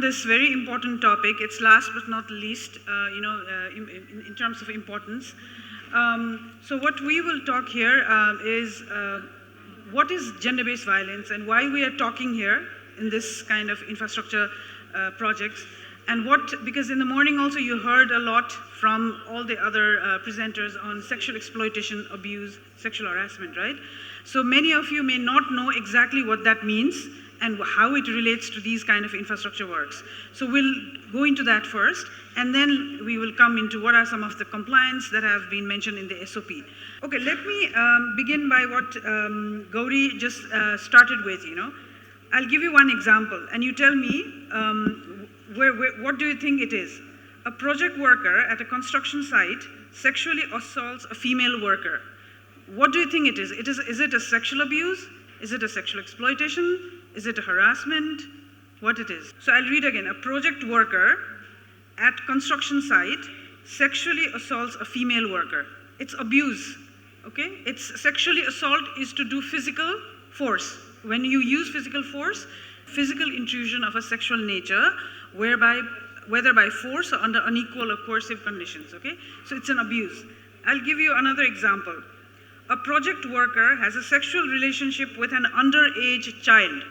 this very important topic. It's last but not least, in terms of importance. So what we will talk here is what is gender-based violence and why we are talking here in this kind of infrastructure projects. And because in the morning also you heard a lot from all the other presenters on sexual exploitation, abuse, sexual harassment, right? So many of you may not know exactly what that means and how it relates to these kind of infrastructure works. So we'll go into that first, and then we will come into what are some of the compliance that have been mentioned in the SOP. Okay, let me begin by what Gauri just started with, I'll give you one example, and you tell me what do you think it is? A project worker at a construction site sexually assaults a female worker. What do you think it is? Is it a sexual abuse? Is it a sexual exploitation? Is it a harassment? What it is? So I'll read again. A project worker at construction site sexually assaults a female worker. It's abuse, okay? It's sexually assault is to do physical force. When you use physical force, physical intrusion of a sexual nature, whereby, whether by force or under unequal or coercive conditions, okay? So it's an abuse. I'll give you another example. A project worker has a sexual relationship with an underage child.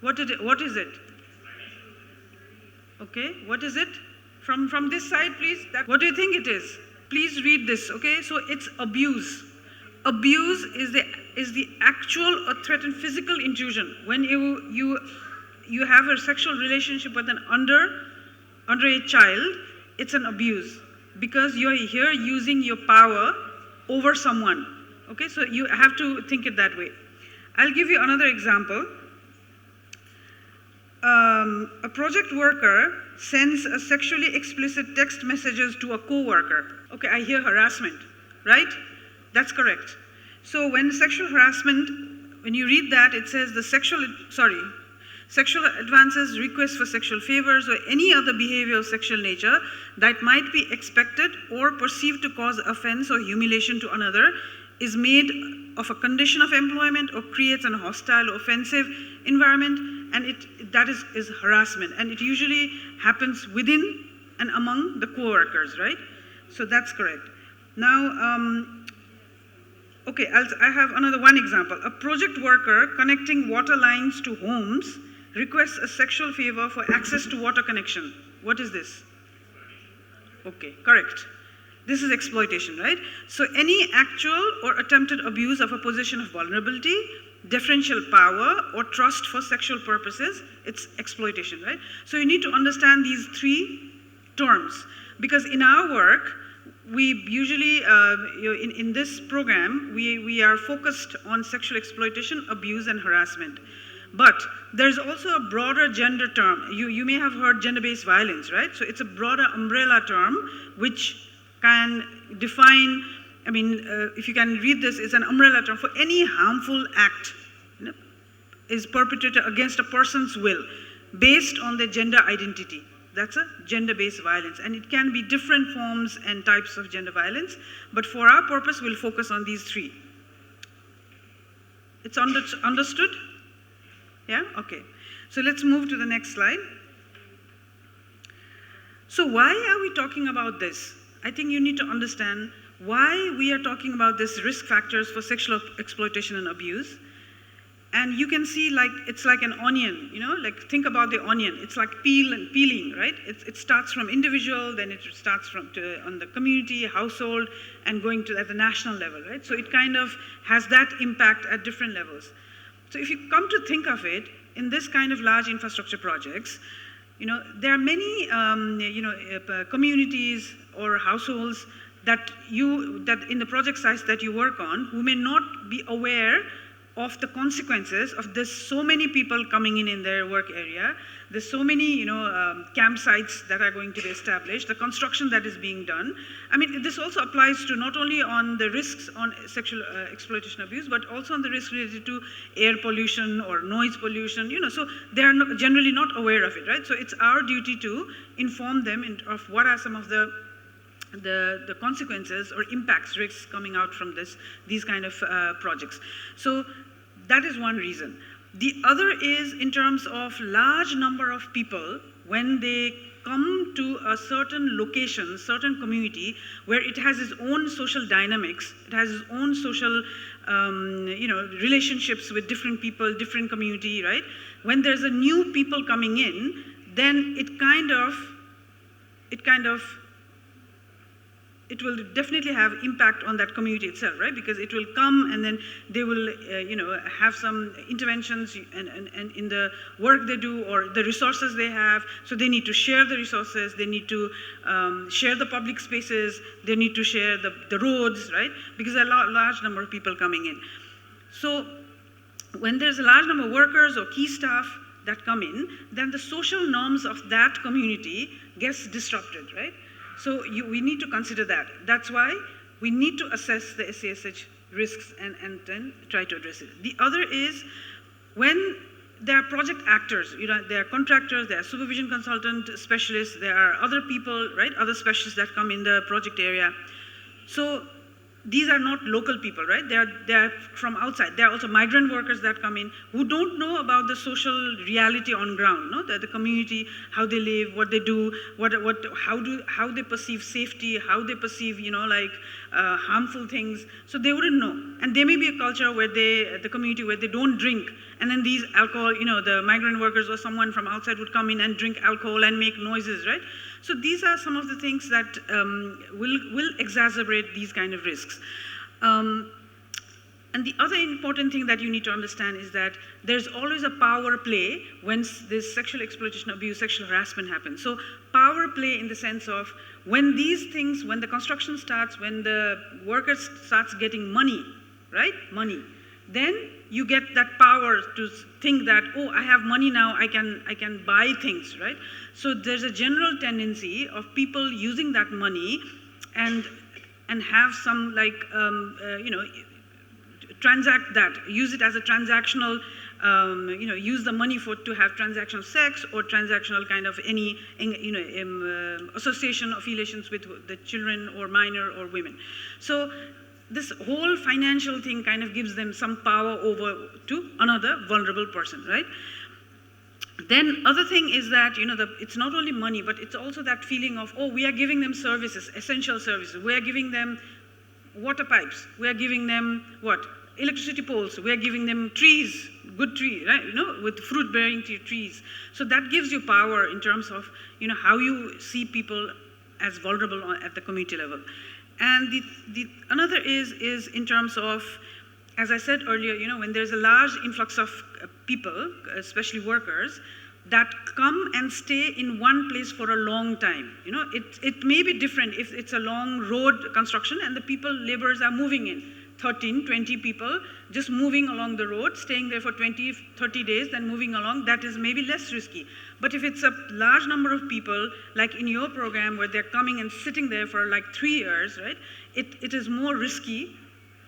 What is it? Okay, what is it? From this side, please. What do you think it is? Please read this, okay? So it's abuse. Abuse is the actual or threatened physical intrusion. When you have a sexual relationship with an underage child, it's an abuse because you're here using your power over someone. Okay, so you have to think it that way. I'll give you another example. A project worker sends a sexually explicit text messages to a co-worker. Okay, I hear harassment, right? That's correct. So when sexual harassment, when you read that, it says sexual advances, requests for sexual favors, or any other behavior of sexual nature that might be expected or perceived to cause offense or humiliation to another is made of a condition of employment or creates an hostile or offensive environment, and that is harassment. And it usually happens within and among the co-workers, right? So that's correct. Now, okay, I have another one example. A project worker connecting water lines to homes requests a sexual favor for access to water connection. What is this? Okay, correct. This is exploitation, right? So any actual or attempted abuse of a position of vulnerability, differential power, or trust for sexual purposes, it's exploitation, right? So you need to understand these three terms, because in our work, we usually, in this program, we are focused on sexual exploitation, abuse, and harassment. But there's also a broader gender term. You may have heard gender-based violence, right? So it's a broader umbrella term which can define, if you can read this, it's an umbrella term for any harmful act is perpetrated against a person's will based on their gender identity. That's a gender-based violence, and it can be different forms and types of gender violence, but for our purpose, we'll focus on these three. It's understood? Yeah, okay. So let's move to the next slide. So why are we talking about this? I think you need to understand why we are talking about this risk factors for sexual exploitation and abuse. And you can see it's like an onion, think about the onion. It's like peeling, right? It starts from individual, then it starts on the community, household, and going to at the national level, right? So it kind of has that impact at different levels. So if you come to think of it, in this kind of large infrastructure projects, there are many, communities or households that in the project sites that you work on who may not be aware of the consequences of there's so many people coming in their work area. There's so many, campsites that are going to be established, the construction that is being done. This also applies to not only on the risks on sexual exploitation abuse, but also on the risks related to air pollution or noise pollution, so they are generally not aware of it, right? So it's our duty to inform them of what are some of the consequences or impacts, risks coming out from these kind of projects. So that is one reason. The other is in terms of large number of people when they come to a certain location, certain community, where it has its own social dynamics, it has its own social relationships with different people, different community, right? When there's a new people coming in, then it will definitely have impact on that community itself, right? Because it will come and then they will, have some interventions and in the work they do or the resources they have. So they need to share the resources, they need to share the public spaces, they need to share the roads, right? Because there are a large number of people coming in. So when there's a large number of workers or key staff that come in, then the social norms of that community gets disrupted, right? So we need to consider that. That's why we need to assess the SASH risks and then try to address it. The other is when there are project actors, there are contractors, there are supervision consultant specialists, there are other people, right, other specialists that come in the project area. So these are not local people, right? They are from outside. There are also migrant workers that come in who don't know about the social reality on ground, no? The community, how they live, what they do, how they perceive safety, how they perceive, harmful things. So they wouldn't know. And there may be a culture where the community where they don't drink, and then these alcohol, the migrant workers or someone from outside would come in and drink alcohol and make noises, right? So these are some of the things that will exacerbate these kind of risks. And the other important thing that you need to understand is that there's always a power play when this sexual exploitation, abuse, sexual harassment happens. So power play in the sense of when these things, when the construction starts, when the worker starts getting money, right? Money. Then you get that power to think that, oh, I have money now, I can buy things, right? So there's a general tendency of people using that money and have some transact that, use it as a transactional, use the money to have transactional sex or transactional kind of any, association, affiliations with the children or minor or women. So this whole financial thing kind of gives them some power over to another vulnerable person, right? Then other thing is that, it's not only money, but it's also that feeling of, oh, we are giving them services, essential services. We are giving them water pipes. We are giving them, what? Electricity poles. We are giving them trees, good trees, right? With fruit-bearing trees. So that gives you power in terms of, how you see people as vulnerable at the community level. And the another is in terms of, as I said earlier, when there's a large influx of people, especially workers, that come and stay in one place for a long time. It may be different if it's a long road construction and the laborers are moving in. 13, 20 people just moving along the road, staying there for 20, 30 days, then moving along, that is maybe less risky. But if it's a large number of people, like in your program where they're coming and sitting there for like 3 years, right? It is more risky.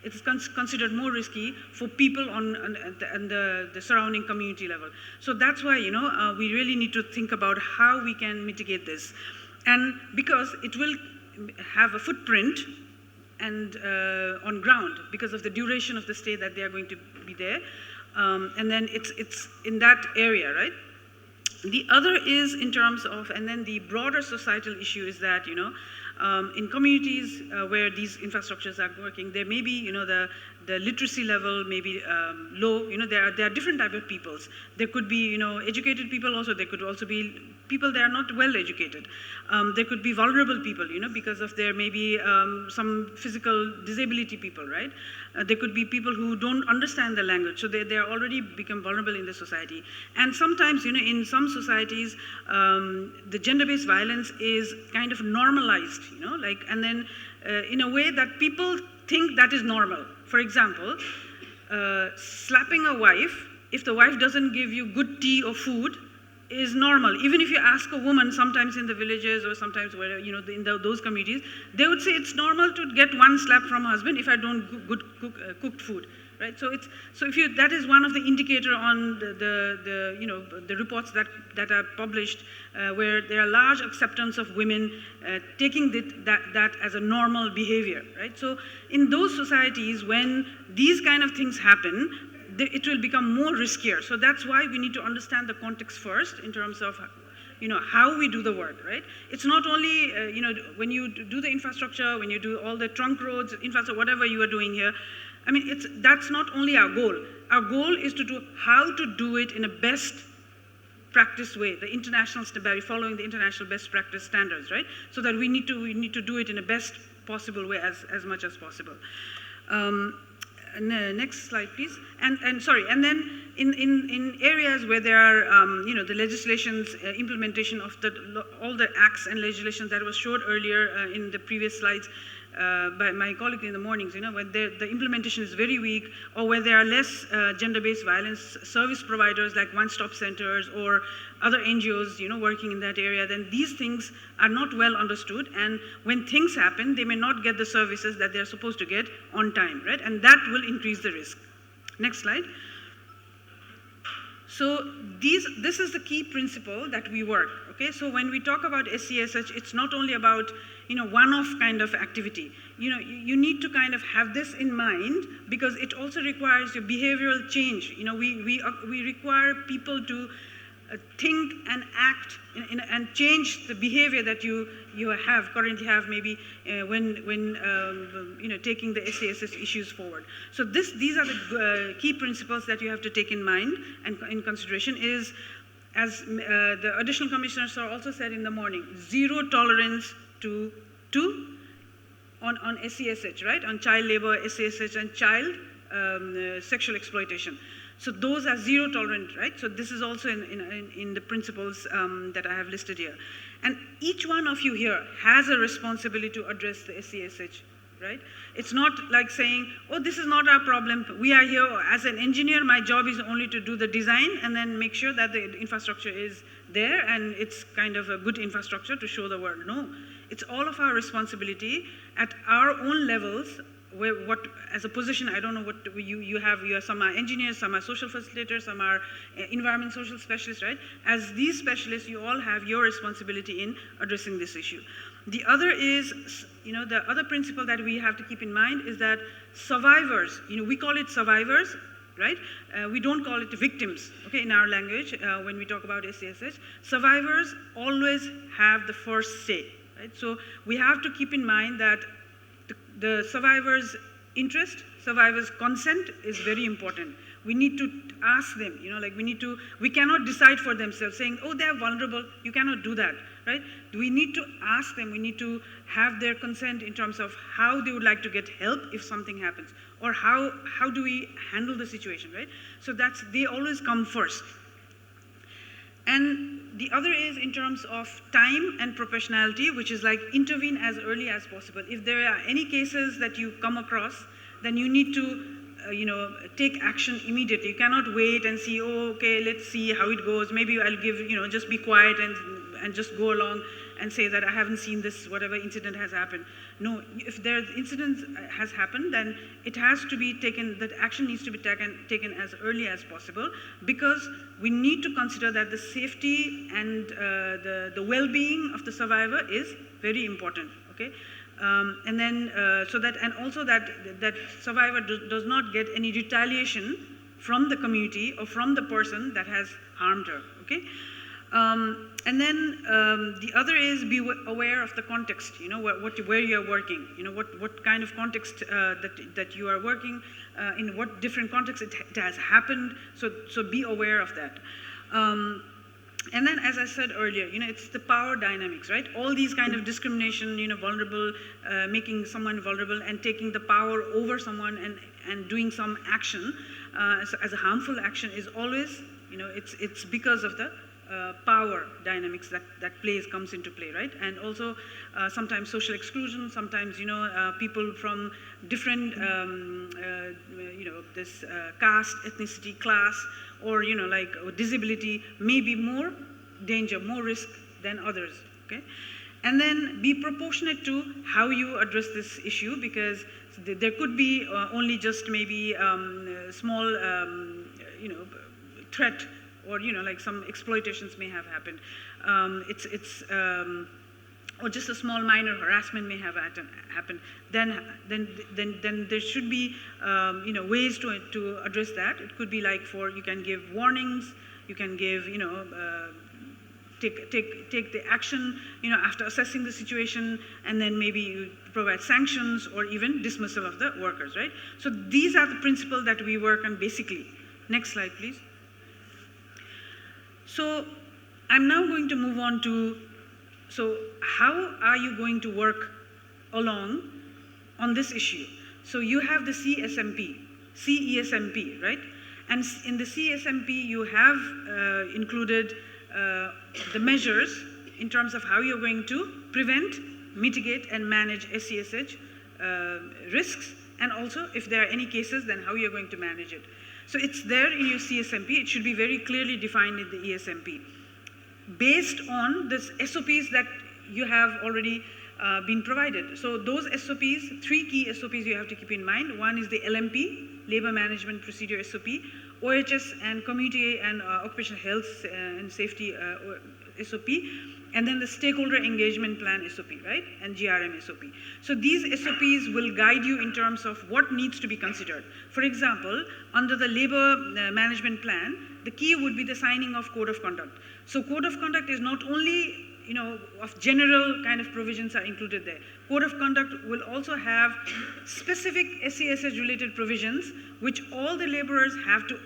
It is considered more risky for people on the surrounding community level. So that's why, we really need to think about how we can mitigate this. And because it will have a footprint and on ground because of the duration of the stay that they are going to be there. And then it's in that area, right? The other is in terms of, and then the broader societal issue is that, in communities where these infrastructures are working, there may be, the literacy level may be low. There are different types of peoples. There could be, educated people also. There could also be people that are not well educated. There could be vulnerable people, because of there may be some physical disability people, right? There could be people who don't understand the language, so they are already become vulnerable in the society. And sometimes, in some societies, the gender-based violence is kind of normalized, and then in a way that people think that is normal. For example, slapping a wife, if the wife doesn't give you good tea or food, is normal. Even if you ask a woman, sometimes in the villages or sometimes where, in those communities, they would say it's normal to get one slap from a husband if I don't cooked food, right? So that is one of the indicator on the reports that are published where there are large acceptance of women taking that as a normal behavior, right? So in those societies, when these kind of things happen, it will become more riskier. So that's why we need to understand the context first in terms of how we do the work, right? It's not only, when you do the infrastructure, when you do all the trunk roads, infrastructure, whatever you are doing here, I mean, that's not only our goal. Our goal is to do how to do it in a best practice way, following the international best practice standards, right? So that we need to do it in a best possible way as much as possible. Next slide, please. And then in areas where there are, the legislation's implementation of all the acts and legislation that was showed earlier in the previous slides by my colleague in the mornings, when the implementation is very weak, or where there are less gender-based violence service providers like one-stop centers or other NGOs, working in that area, then these things are not well understood, and when things happen, they may not get the services that they're supposed to get on time, right? And that will increase the risk. Next slide. So this is the key principle that we work, okay? So when we talk about SCSH, it's not only about, one-off kind of activity. You need to kind of have this in mind, because it also requires your behavioral change. We require people to think and act and change the behavior that you currently have maybe when taking the SCSH issues forward. So these are the key principles that you have to take in mind and in consideration is, as the additional commissioners also said in the morning, zero tolerance on SCSH, right? On child labor, SCSH, and child sexual exploitation. So those are zero tolerant, right? So this is also in the principles that I have listed here. And each one of you here has a responsibility to address the SCSH, right? It's not like saying, oh, this is not our problem. We are here as an engineer, my job is only to do the design and then make sure that the infrastructure is there and it's kind of a good infrastructure to show the world. No, it's all of our responsibility at our own levels. As a position, I don't know what you have. Some are engineers, some are social facilitators, some are environment social specialists, right? As these specialists, you all have your responsibility in addressing this issue. The other is, the other principle that we have to keep in mind is that survivors, we call it survivors, right? We don't call it victims, okay, in our language when we talk about SCSH. Survivors always have the first say, right? So we have to keep in mind that the survivor's interest, survivor's consent is very important. We need to ask them, we cannot decide for themselves saying, oh, they're vulnerable, you cannot do that, right? We need to ask them, we need to have their consent in terms of how they would like to get help if something happens, or how do we handle the situation, right? So they always come first. And the other is in terms of time and proportionality, which is like intervene as early as possible. If there are any cases that you come across, then you need to take action immediately. You cannot wait and see, oh, okay, let's see how it goes. Maybe I'll give, just be quiet and just go along and say that I haven't seen this, whatever incident has happened. No, if there's incident has happened, then it has to be taken, that action needs to be taken as early as possible, because we need to consider that the safety and the well-being of the survivor is very important, okay? And then, and also that survivor does not get any retaliation from the community or from the person that has harmed her, okay? And then the other is be aware of the context, where you are working, what kind of context that you are working, in what different context it has happened, so be aware of that. And then, as I said earlier, it's the power dynamics, right? All these kind of discrimination, vulnerable, making someone vulnerable and taking the power over someone and doing some action as a harmful action is always, it's because of the power dynamics that comes into play, right? And also sometimes social exclusion, sometimes people from different this caste, ethnicity, class, or disability may be more danger, more risk than others, okay? And then be proportionate to how you address this issue, because there could be only just maybe small threat, or some exploitations may have happened. or just a small minor harassment may have happened, then there should be ways to address that. It could be like you can give warnings, you can give take the action after assessing the situation, and then maybe you provide sanctions or even dismissal of the workers, right? So these are the principles that we work on basically. Next slide, please. So I'm now going to move on to, so how are you going to work along on this issue? So you have the CESMP, right? And in the CESMP, you have included the measures in terms of how you're going to prevent, mitigate, and manage SCSH risks, and also if there are any cases, then how you're going to manage it. So it's there in your CSMP. It should be very clearly defined in the ESMP. Based on the SOPs that you have already been provided. So those SOPs, 3 key SOPs you have to keep in mind. One is the LMP, Labor Management Procedure SOP, OHS and Community and Occupational Health and Safety SOP, and then the Stakeholder Engagement Plan SOP, right? And GRM SOP. So these SOPs will guide you in terms of what needs to be considered. For example, under the Labor Management Plan, the key would be the signing of Code of Conduct. So Code of Conduct is not only of general kind of provisions are included there. Code of Conduct will also have specific SCSH related provisions which all the laborers have to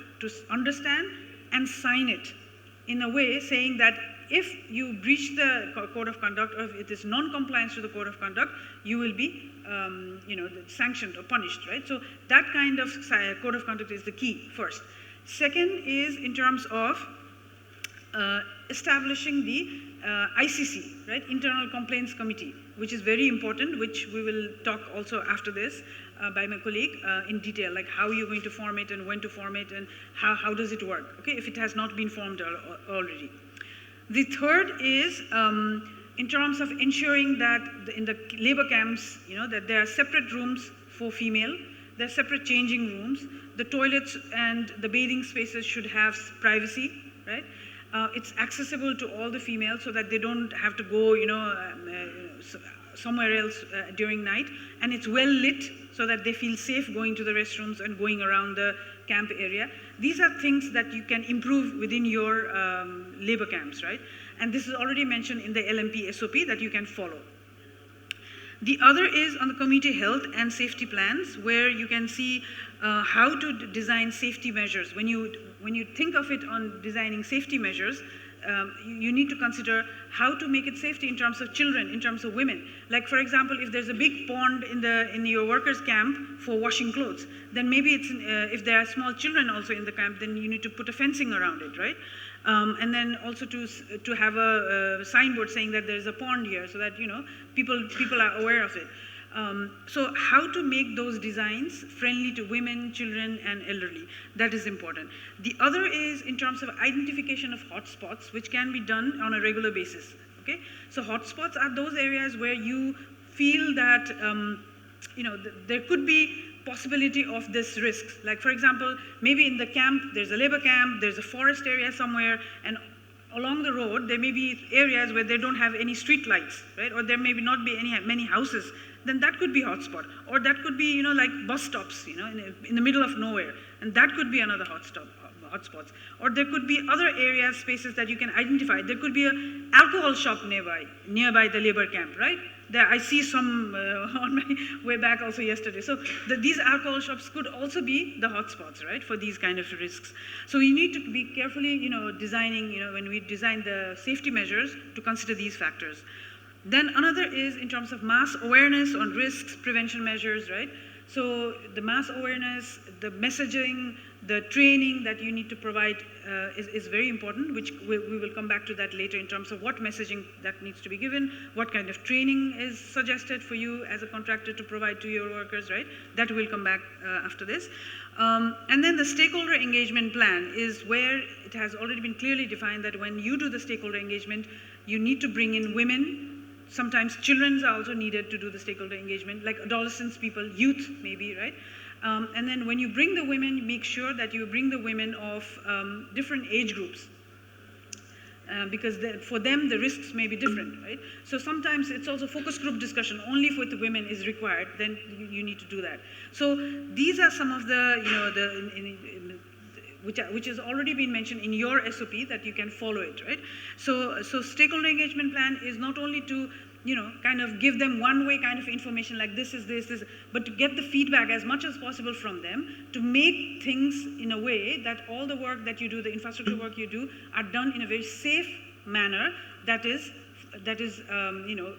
understand and sign it in a way saying that if you breach the Code of Conduct or if it is non-compliance to the Code of Conduct, you will be sanctioned or punished, right? So that kind of Code of Conduct is the key first. Second is in terms of establishing the ICC, right, Internal Complaints Committee, which is very important, which we will talk also after this by my colleague in detail, like how you're going to form it and when to form it and how does it work, okay, if it has not been formed already. The third is in terms of ensuring that in the labor camps, that there are separate rooms for female, there are separate changing rooms, the toilets and the bathing spaces should have privacy, right? It's accessible to all the females so that they don't have to go, somewhere else during night, and it's well lit so that they feel safe going to the restrooms and going around the camp area. These are things that you can improve within your labor camps, right? And this is already mentioned in the LMP SOP that you can follow. The other is on the community health and safety plans, where you can see how to design safety measures. When you think of it on designing safety measures, you need to consider how to make it safety in terms of children, in terms of women. Like for example, if there's a big pond in your workers' camp for washing clothes, then maybe it's if there are small children also in the camp, then you need to put a fencing around it, right? And then also to have a signboard saying that there's a pond here, so that people are aware of it. So how to make those designs friendly to women, children, and elderly, that is important. The other is in terms of identification of hotspots, which can be done on a regular basis, okay? So hotspots are those areas where you feel that, there could be possibility of this risks. Like for example, maybe in the camp, there's a labor camp, there's a forest area somewhere, and along the road, there may be areas where they don't have any street lights, right? Or there may not be many houses. Then that could be hotspot. Or that could be, like bus stops, in the middle of nowhere. And that could be another hotspots. Or there could be other areas, spaces that you can identify. There could be an alcohol shop nearby the labor camp, right? There, I see some on my way back also yesterday. So these alcohol shops could also be the hotspots, right, for these kind of risks. So we need to be carefully, designing, when we design the safety measures, to consider these factors. Then another is in terms of mass awareness on risks, prevention measures, right? So the mass awareness, the messaging, the training that you need to provide is very important, which we will come back to that later in terms of what messaging that needs to be given, what kind of training is suggested for you as a contractor to provide to your workers, right? That will come back after this. And then the stakeholder engagement plan is where it has already been clearly defined that when you do the stakeholder engagement, you need to bring in women. Sometimes children are also needed to do the stakeholder engagement, like adolescents, people, youth maybe, right? And then when you bring the women, make sure that you bring the women of different age groups. because for them the risks may be different, right? So sometimes it's also focus group discussion only for the women is required, then you need to do that. So these are some of the, which has already been mentioned in your SOP that you can follow it, right? So stakeholder engagement plan is not only to kind of give them one-way kind of information like this is this, but to get the feedback as much as possible from them to make things in a way that all the work that you do, the infrastructure work you do, are done in a very safe manner that is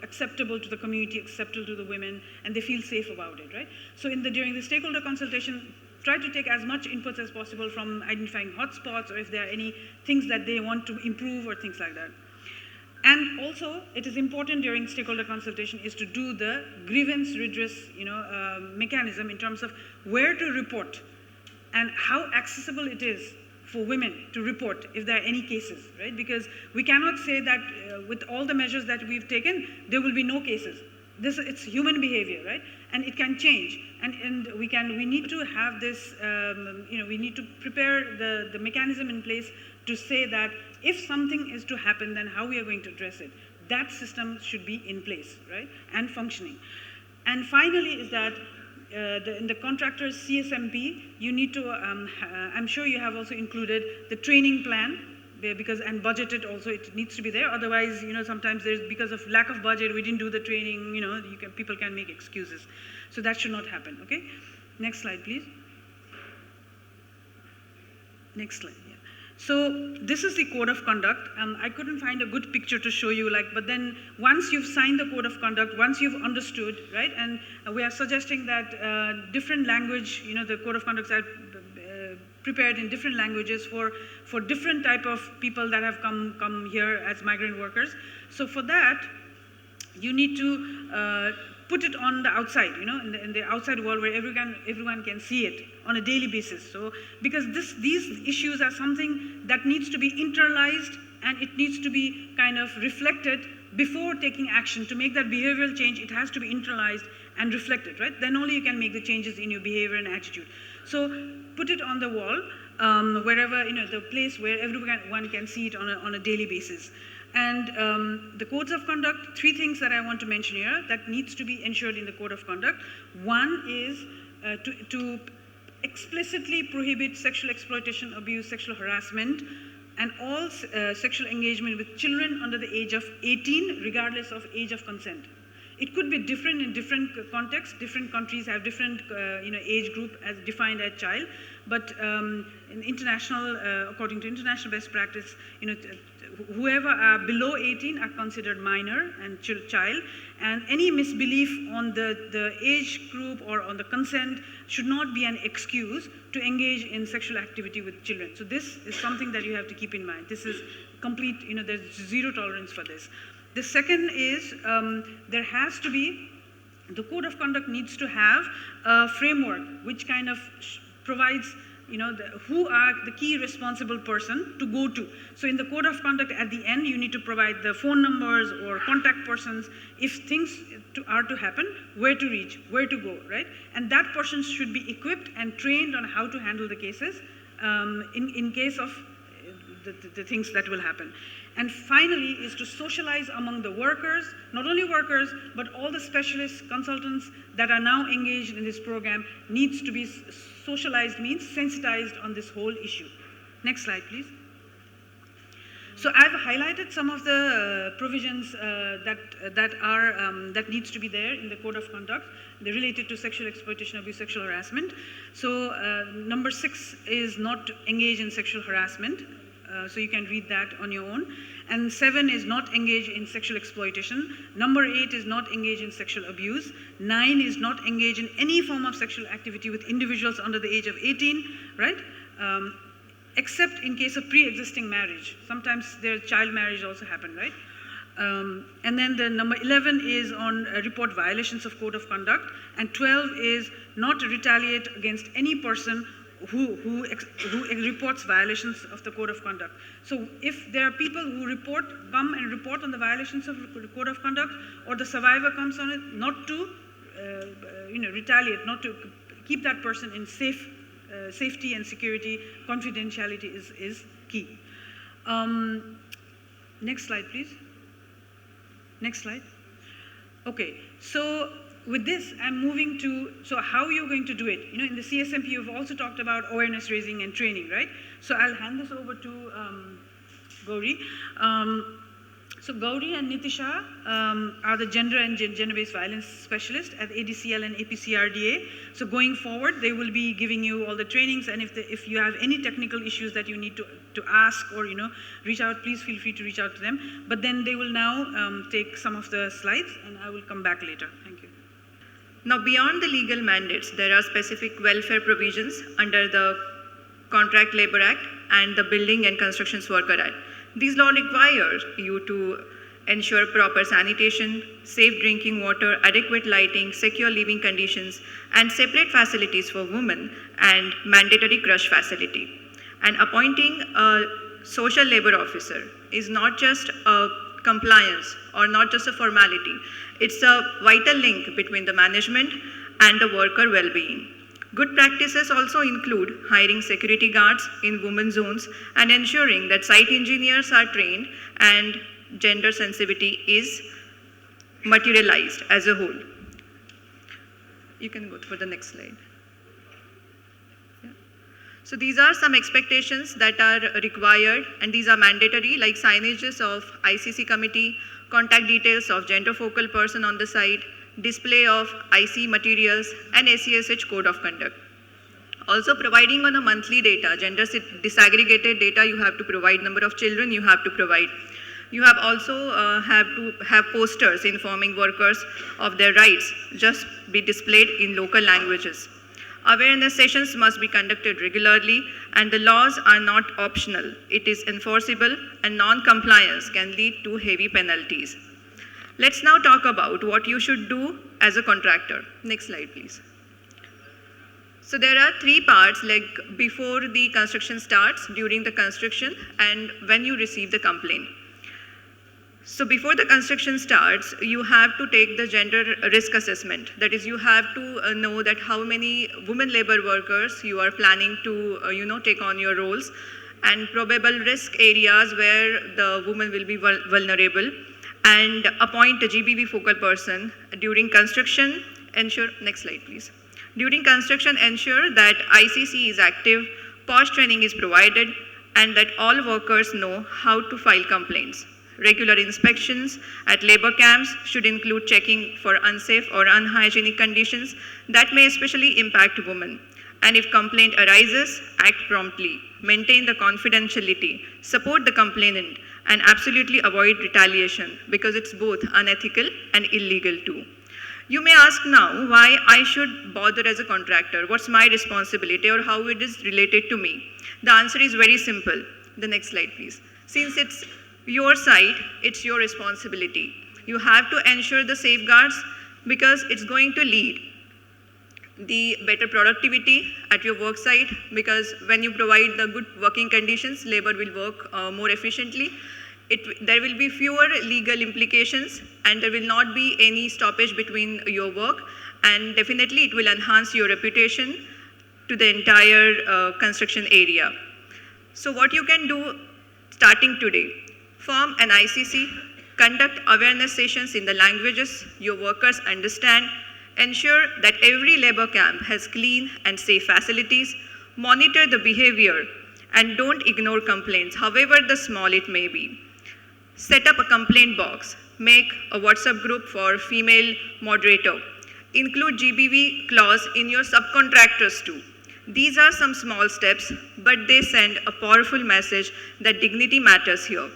acceptable to the community, acceptable to the women, and they feel safe about it, right? So during the stakeholder consultation, try to take as much inputs as possible from identifying hotspots or if there are any things that they want to improve or things like that. And also, it is important during stakeholder consultation is to do the grievance redress mechanism in terms of where to report and how accessible it is for women to report if there are any cases, right? Because we cannot say that with all the measures that we've taken, there will be no cases. It's human behavior, right? And it can change. And we need to have this, we need to prepare the mechanism in place to say that if something is to happen, then how we are going to address it. That system should be in place, right? And functioning. And finally is that in the contractors CSMP, you need to, I'm sure you have also included the training plan, because and budgeted also, it needs to be there. Otherwise, sometimes there's, because of lack of budget, we didn't do the training, people can make excuses. So that should not happen, okay? Next slide, please. Next slide, yeah. So this is the code of conduct. I couldn't find a good picture to show you, but then once you've signed the code of conduct, once you've understood, right? And we are suggesting that different language, the code of conducts are prepared in different languages for different type of people that have come here as migrant workers. So for that, you need to put it on the outside, in the outside world where everyone can see it on a daily basis. So because these issues are something that needs to be internalized and it needs to be kind of reflected before taking action. To make that behavioral change, it has to be internalized and reflected, right? Then only you can make the changes in your behavior and attitude. So put it on the wall, wherever, the place where everyone can see it on a daily basis. And the codes of conduct, 3 things that I want to mention here that needs to be ensured in the code of conduct. One is to explicitly prohibit sexual exploitation, abuse, sexual harassment, and all sexual engagement with children under the age of 18, regardless of age of consent. It could be different in different contexts. Different countries have different age group as defined as child. But in international, according to international best practice, whoever are below 18 are considered minor and child. And any misbelief on the age group or on the consent should not be an excuse to engage in sexual activity with children. So this is something that you have to keep in mind. This is complete, there's zero tolerance for this. The second is there has to be, the code of conduct needs to have a framework which kind of provides, who are the key responsible person to go to. So in the code of conduct at the end, you need to provide the phone numbers or contact persons. If things are to happen, where to reach, where to go, right? And that person should be equipped and trained on how to handle the cases in case of the things that will happen. And finally is to socialize among the workers, not only workers, but all the specialists, consultants that are now engaged in this program needs to be socialized, means sensitized on this whole issue. Next slide, please. So I've highlighted some of the provisions that needs to be there in the code of conduct. They're related to sexual exploitation, abuse, sexual harassment. So number 6 is not engage in sexual harassment. So you can read that on your own. And 7 is not engage in sexual exploitation. Number 8 is not engage in sexual abuse. 9 is not engage in any form of sexual activity with individuals under the age of 18, right? Except in case of pre-existing marriage. Sometimes their child marriage also happen, right? And then the number 11 is on report violations of code of conduct. And 12 is not retaliate against any person who reports violations of the code of conduct. So if there are people who come and report on the violations of the code of conduct, or the survivor comes on it, not to retaliate, not to keep that person in safety and security, confidentiality is key. Next slide, please. Next slide. Okay, so with this, I'm moving to, so how you're going to do it. You know, in the CSMP, you've also talked about awareness raising and training, right? So I'll hand this over to Gauri. So Gauri and Nitisha are the gender and gender-based violence specialists at ADCL and APCRDA. So going forward, they will be giving you all the trainings, and if you have any technical issues that you need to ask or reach out, please feel free to reach out to them. But then they will now take some of the slides, and I will come back later. Thank you. Now, beyond the legal mandates, there are specific welfare provisions under the Contract Labor Act and the Building and Construction Worker Act. These laws require you to ensure proper sanitation, safe drinking water, adequate lighting, secure living conditions, and separate facilities for women and mandatory crush facility. And appointing a social labor officer is not just a compliance or not just a formality. It's a vital link between the management and the worker well-being. Good practices also include hiring security guards in women's zones and ensuring that site engineers are trained and gender sensitivity is materialized as a whole. You can go for the next slide. Yeah. So these are some expectations that are required, and these are mandatory, like signages of ICC committee, contact details of gender focal person on the site, display of IC materials, and ACSH code of conduct. Also providing on a monthly data, gender disaggregated data, you have to provide number of children, you have to provide. You have also have to have posters informing workers of their rights, just be displayed in local languages. Awareness sessions must be conducted regularly, and the laws are not optional. It is enforceable, and non-compliance can lead to heavy penalties. Let's now talk about what you should do as a contractor. Next slide, please. So there are three parts, like before the construction starts, during the construction, and when you receive the complaint. So before the construction starts, you have to take the gender risk assessment. That is, you have to know that how many women labor workers you are planning to take on your roles, and probable risk areas where the woman will be vulnerable, and appoint a GBV focal person. During construction, ensure, next slide please. During construction, ensure that ICC is active, POSH training is provided, and that all workers know how to file complaints. Regular inspections at labor camps should include checking for unsafe or unhygienic conditions that may especially impact women. And if complaint arises, act promptly, maintain the confidentiality, support the complainant, and absolutely avoid retaliation, because it's both unethical and illegal too. You may ask now why I should bother as a contractor, what's my responsibility, or how it is related to me. The answer is very simple. The next slide, please. Since it's your site, it's your responsibility. You have to ensure the safeguards, because it's going to lead the better productivity at your work site, because when you provide the good working conditions, labor will work more efficiently. There will be fewer legal implications, and there will not be any stoppage between your work, and definitely it will enhance your reputation to the entire construction area. So what you can do starting today: form an ICC, conduct awareness sessions in the languages your workers understand, ensure that every labor camp has clean and safe facilities, monitor the behavior, and don't ignore complaints, however small it may be. Set up a complaint box, make a WhatsApp group for female moderator, include GBV clause in your subcontractors too. These are some small steps, but they send a powerful message that dignity matters here.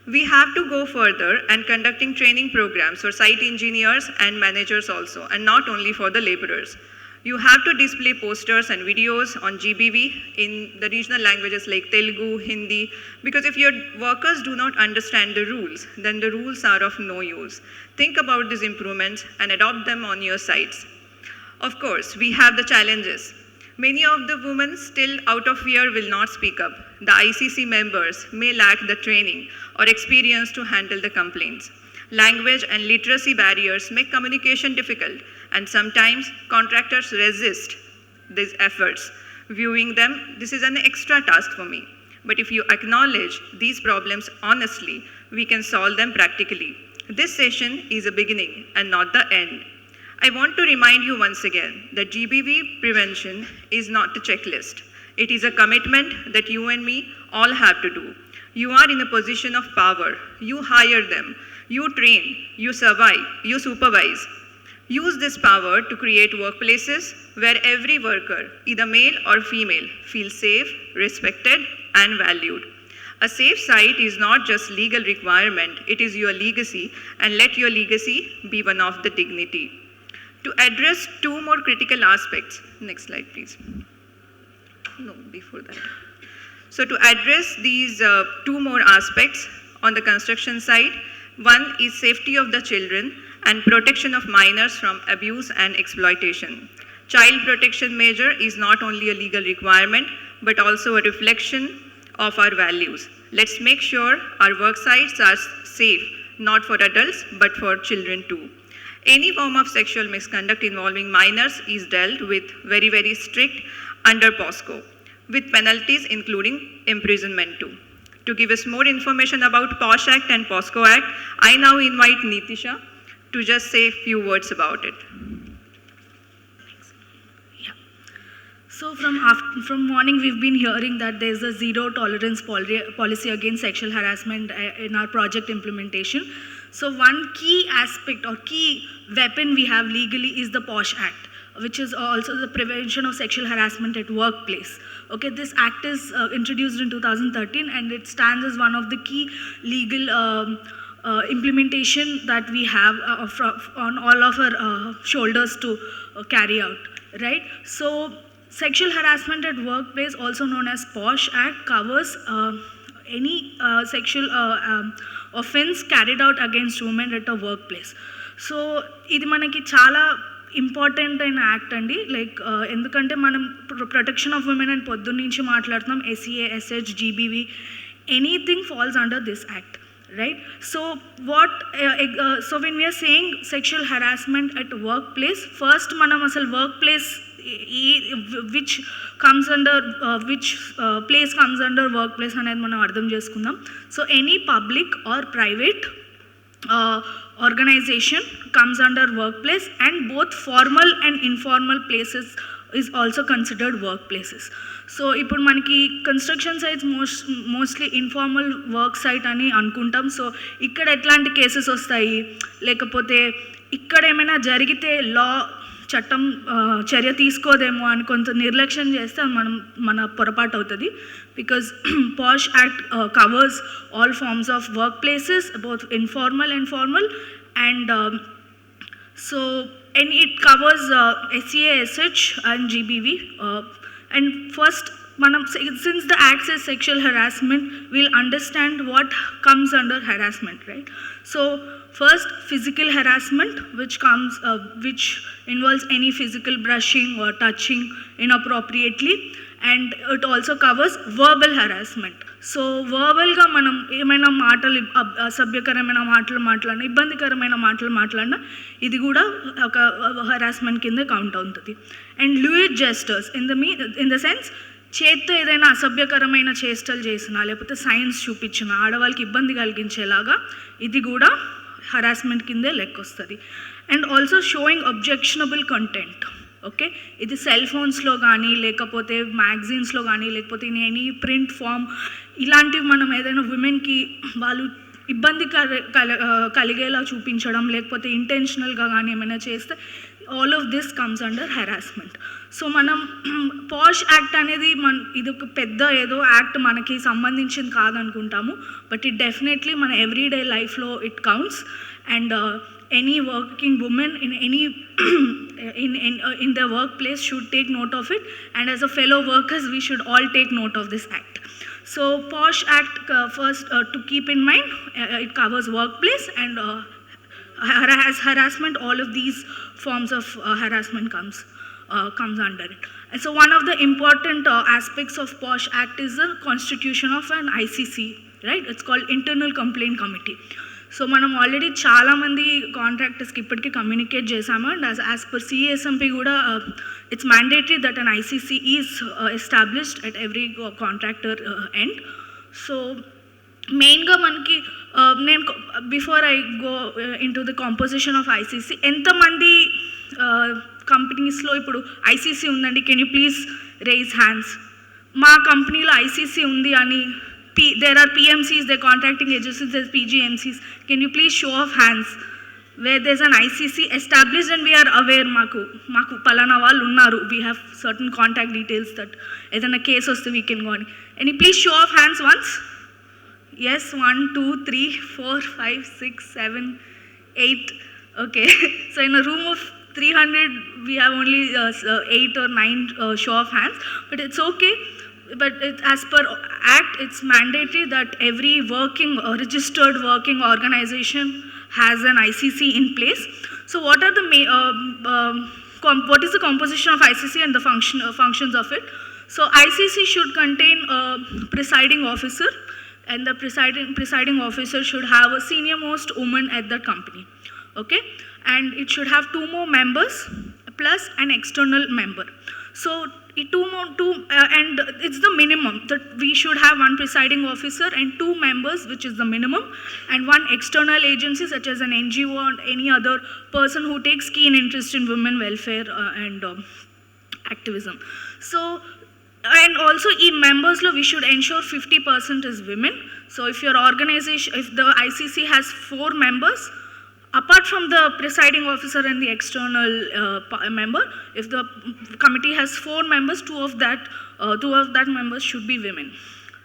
We have to go further and conducting training programs for site engineers and managers also, and not only for the laborers. You have to display posters and videos on GBV in the regional languages like Telugu, Hindi, because if your workers do not understand the rules, then the rules are of no use. Think about these improvements and adopt them on your sites. Of course, we have the challenges. Many of the women still out of fear will not speak up. The ICC members may lack the training or experience to handle the complaints. Language and literacy barriers make communication difficult, and sometimes contractors resist these efforts, viewing them, this is an extra task for me. But if you acknowledge these problems honestly, we can solve them practically. This session is a beginning and not the end. I want to remind you once again that GBV prevention is not a checklist. It is a commitment that you and me all have to do. You are in a position of power. You hire them. You train. You survive. You supervise. Use this power to create workplaces where every worker, either male or female, feels safe, respected, and valued. A safe site is not just legal requirement, it is your legacy, and let your legacy be one of the dignity. To address two more critical aspects, next slide please. No, before that. So to address these two more aspects on the construction side, one is safety of the children and protection of minors from abuse and exploitation. Child protection measure is not only a legal requirement, but also a reflection of our values. Let's make sure our work sites are safe, not for adults, but for children too. Any form of sexual misconduct involving minors is dealt with very, very strict under POSCO, with penalties including imprisonment too. To give us more information about POSH Act and POSCO Act, I now invite Nitisha to just say a few words about it. Yeah. So from morning we've been hearing that there's a zero tolerance policy against sexual harassment in our project implementation. So one key aspect or key weapon we have legally is the POSH Act, which is also the prevention of sexual harassment at workplace. Okay, this act is introduced in 2013 and it stands as one of the key legal implementation that we have on all of our shoulders to carry out, right? So sexual harassment at workplace, also known as POSH Act, covers any sexual offense carried out against women at a workplace. So ఇది మనకి చాలా important అయిన act అండి. Like ఎందుకంటే మనం protection of women అని పొద్దున్న నుంచి మాట్లాడుతున్నాం. SEA, SH, GBV, anything falls under this act, right? So so when we are saying sexual harassment at workplace, first manam asal workplace which comes under which place comes under workplace anedi manam ardham cheskundam. So any public or private organization comes under workplace, and both formal and informal places is also considered workplaces. So ఇప్పుడు మనకి construction sites mostly informal work site అని అనుకుంటాం. So ఇక్కడ ఎట్లాంటి cases వస్తాయి, లేకపోతే ఇక్కడ ఏమైనా జరిగితే లా చట్టం చర్య తీసుకోదేమో అని కొంత నిర్లక్ష్యం చేస్తే మన పొరపాటు అవుతుంది. Because POSH Act covers all forms of workplaces, both informal and formal, and it covers SEA, SH and GBV. And first, since the act says sexual harassment, we'll understand what comes under harassment, right? So first, physical harassment, which involves any physical brushing or touching inappropriately, and it also covers verbal harassment. So verbal ga manam emaina maatalu asabhyakaramena maatalu maatladna, ibbandikaramena maatalu maatladna, idi kuda oka harassment kinde count avutundi. And lewd gestures in the sense, చేత్తో ఏదైనా అసభ్యకరమైన చేష్టలు చేసినా లేకపోతే science చూపించినా ఆడవాళ్ళకి ఇబ్బంది కలిగించేలాగా ఇది కూడా హరాస్మెంట్ కిందే లెక్కొస్తుంది. And also showing objectionable content. Okay, ఇది సెల్ ఫోన్స్లో కానీ లేకపోతే మ్యాగజైన్స్లో కానీ లేకపోతే ఇన్ ఎనీ ప్రింట్ ఫామ్ ఇలాంటివి మనం ఏదైనా ఉమెన్కి వాళ్ళు ఇబ్బంది కలిగేలా చూపించడం లేకపోతే ఇంటెన్షనల్గా కానీ ఏమైనా చేస్తే all of this comes under harassment. So మనం పాష్ యాక్ట్ అనేది ఇది ఒక పెద్ద ఏదో యాక్ట్ మనకి సంబంధించింది కాదనుకుంటాము, బట్ ఇట్ డెఫినెట్లీ మన ఎవ్రీడే లైఫ్లో it counts. And any working woman in any in their workplace should take note of it, and as a fellow workers we should all take note of this act. So POSH Act first to keep in mind, it covers workplace and harassment. All of these forms of harassment comes under it. And so one of the important aspects of POSH Act is the constitution of an ICC, right? It's called Internal Complaint Committee. So మనం already చాలామంది కాంట్రాక్టర్స్కి ఇప్పటికీ communicate చేశాము. And as per CSMP కూడా it's mandatory that an ICC is established at every contractor end. So మెయిన్గా మనకి నేను before I go into the composition of ICC, ఎంతమంది కంపెనీస్లో ఇప్పుడు ఐసీసీ ఉందండి? Can you please raise hands. మా కంపెనీలో ఐసీసీ ఉంది అని there are PMCs, there are contracting agencies, there's PGMCs. Can you please show of hands where there's an ICC established and we are aware maku palana vallu unnaru, we have certain contact details that edana case vaste we can go on. Any please show of hands once? Yes, 1 2 3 4 5 6 7 8. Okay. So in a room of 300 we have only 8 or 9 show of hands, but it's okay. But as per Act, it's mandatory that every registered working organization has an ICC in place. So what are the what is the composition of ICC and the functions of it? So ICC should contain a presiding officer, and the presiding officer should have a senior most woman at that company. Okay, and it should have 2 more members plus an external member. So and it's the minimum that we should have 1 presiding officer and 2 members, which is the minimum, and 1 external agency such as an NGO or any other person who takes keen interest in women welfare and activism. So, and also in members law we should ensure 50% is women. So if your organization, if the ICC has 4 members, apart from the presiding officer and the external member, if the committee has 4 members, 2 of that members should be women,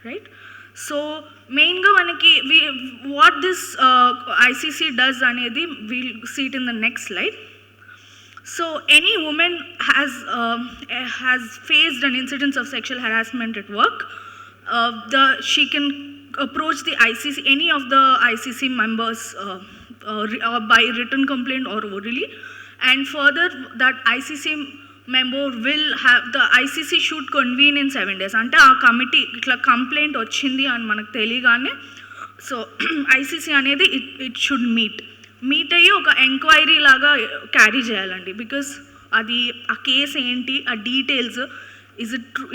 right? So mainly what this ICC does anedi we'll see it in the next slide. So any woman has faced an incidence of sexual harassment at work, she can approach the ICC, any of the ICC members, by written complaint or orally, and further that ICC member will have, the ICC should convene in 7 days. Ante aa committee itla complaint ochindi అని మనకు తెలియగానే, so ICC అనేది it should meet అయ్యి ఒక enquiry లాగా carry చేయాలండి. Because అది ఆ కేస్ ఏంటి, ఆ details,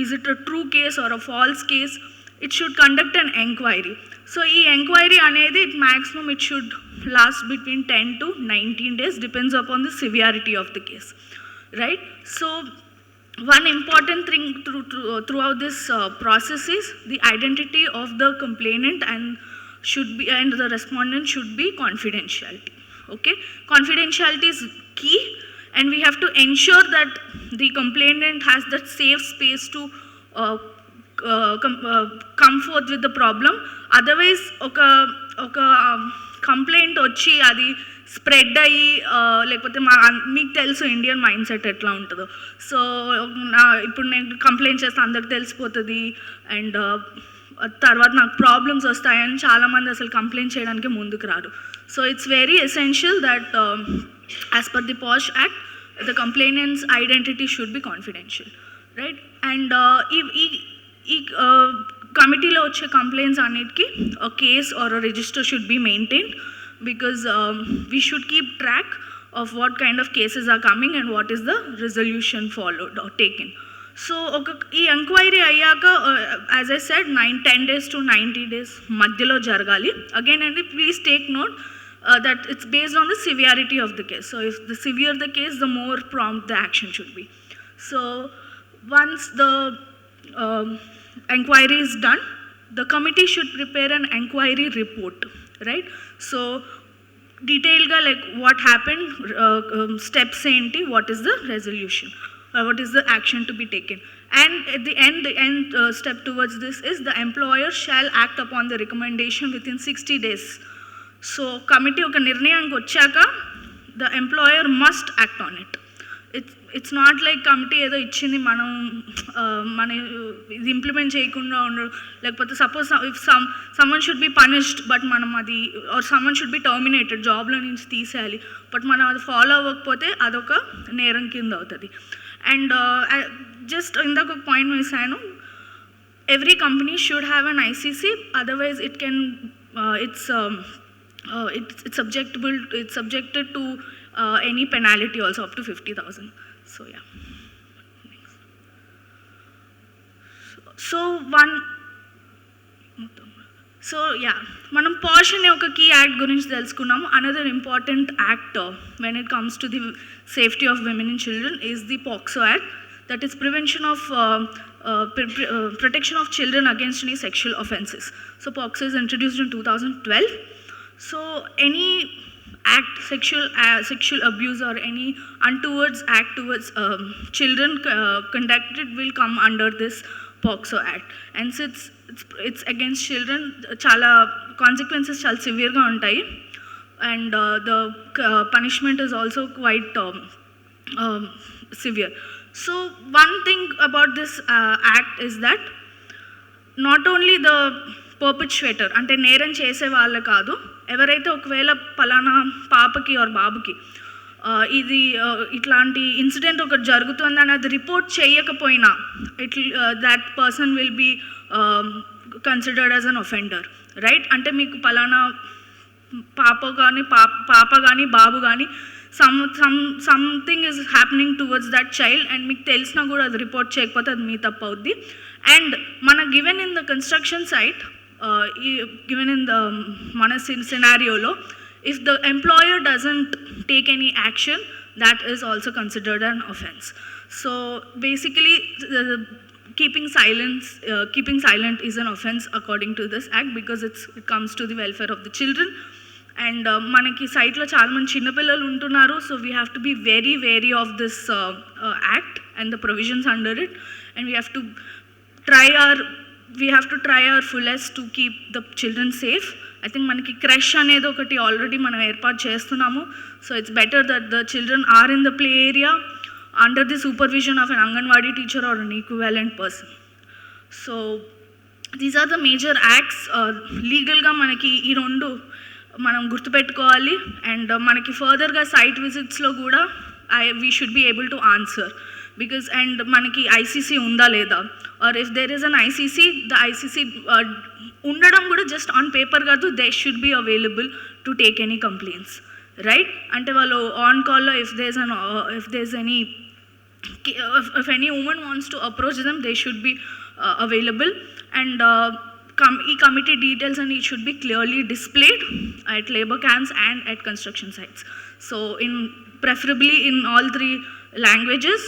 is it a true case or a false case, it should conduct an enquiry. So ఈ ఎంక్వైరీ అనేది maximum it should last between 10 to 19 days, depends upon the severity of the case, right? So one important thing throughout this process is the identity of the complainant and the respondent should be confidentiality. Okay, confidentiality is key, and we have to ensure that the complainant has that safe space to come forth with the problem. Otherwise oka complaint వచ్చి అది spread అయ్యి, లేకపోతే మీకు తెలుసు Indian mind set ఎట్లా ఉంటుందో. So ఇప్పుడు నేను కంప్లైంట్ చేస్తే అందరికి తెలిసిపోతుంది, అండ్ తర్వాత నాకు ప్రాబ్లమ్స్ వస్తాయని చాలామంది అసలు కంప్లైంట్ చేయడానికి ముందుకు రారు. So it's very essential that as per the POSH act the complainant's identity should be confidential, right? And ఈ కమిటీలో వచ్చే కంప్లైంట్స్ అన్నిటికీ case or register should be maintained, because we should keep track of what kind of cases are coming and what is the resolution followed or taken. So ఈ enquiry అయ్యాక as I said 10 days to 90 days మధ్యలో జరగాలి. Again అండి please take note that it's based on the severity of the case. So if the severe the case, the more prompt the action should be. So once the enquiry is done, the committee should prepare an enquiry report, right? So detailed ga like what happened, steps enti, what is the resolution, what is the action to be taken, and at the end step towards this is the employer shall act upon the recommendation within 60 days. So committee oka nirnayaniki vachaka the employer must act on it. It's not like committee ఏదో ఇచ్చింది మన ఇది implement చేయకుండా ఉండరు. లేకపోతే suppose if someone should be punished but మనం అది are someone should be terminated, జాబ్లో నుంచి తీసేయాలి, బట్ మనం అది ఫాలో అవ్వకపోతే అదొక నేరం కింద అవుతుంది. అండ్ జస్ట్ ఇందాక ఒక పాయింట్ మిస్ అయ్యాను, every company should have an ICC, otherwise it can it's subjected to any penalty also up to 50,000. So yeah. So so yeah మనం పాష్ అనే ఒక కీ యాక్ట్ గురించి తెలుసుకున్నాము. Another important act when it comes to the safety of women and children is the POCSO act, that is prevention of protection of children against any sexual offences. So POCSO is introduced in 2012. So any act, sexual abuse or any untowards act towards children conducted will come under this POCSO act. And since it's against children, chala consequences chala severe ga untayi, and the punishment is also quite severe. So one thing about this act is that not only the perpetrator, అంటే నేరం చేసే వాళ్ళే కాదు, ఎవరైతే ఒకవేళ పలానా పాపకి are బాబుకి ఇది ఇట్లాంటి ఇన్సిడెంట్ ఒకటి జరుగుతుందని అది రిపోర్ట్ చేయకపోయినా that person will be considered as an offender, right? అంటే మీకు పలానా పాప కానీ బాబు కానీ something is happening towards that child and మీకు తెలిసినా కూడా అది రిపోర్ట్ చేయకపోతే అది మీ తప్పు అవుద్ది. అండ్ మన given in the construction site, given in the మన సినారియోలో, if the employer doesn't take any action, that is also considered an offense. So basically keeping silent is an offense according to this act, because it comes to the welfare of the children. And manaki site lo chaala mandi chinna pillalu untunnaru, so we have to be very wary of this act and the provisions under it, and we have to try our fullest to keep the children safe. I think manaki creche anedi okati already manam erpaatu chestunnamo, so it's better that the children are in the play area under the supervision of an Anganwadi teacher or an equivalent person. So these are the major acts. Legal ga manaki ee rendu మనం గుర్తుపెట్టుకోవాలి. And మనకి ఫర్దర్గా site విజిట్స్లో కూడా we should be able to answer, because and మనకి ICC ఉందా లేదా, or if there is an ICC, the ICC ఉండడం కూడా జస్ట్ ఆన్ పేపర్ కాదు, they should be available to take any complaints, right? అంటే వాళ్ళు ఆన్ కాల్లో if any woman wants to approach them, they should be available. And committee details and it should be clearly displayed at labor camps and at construction sites. So preferably in all three languages,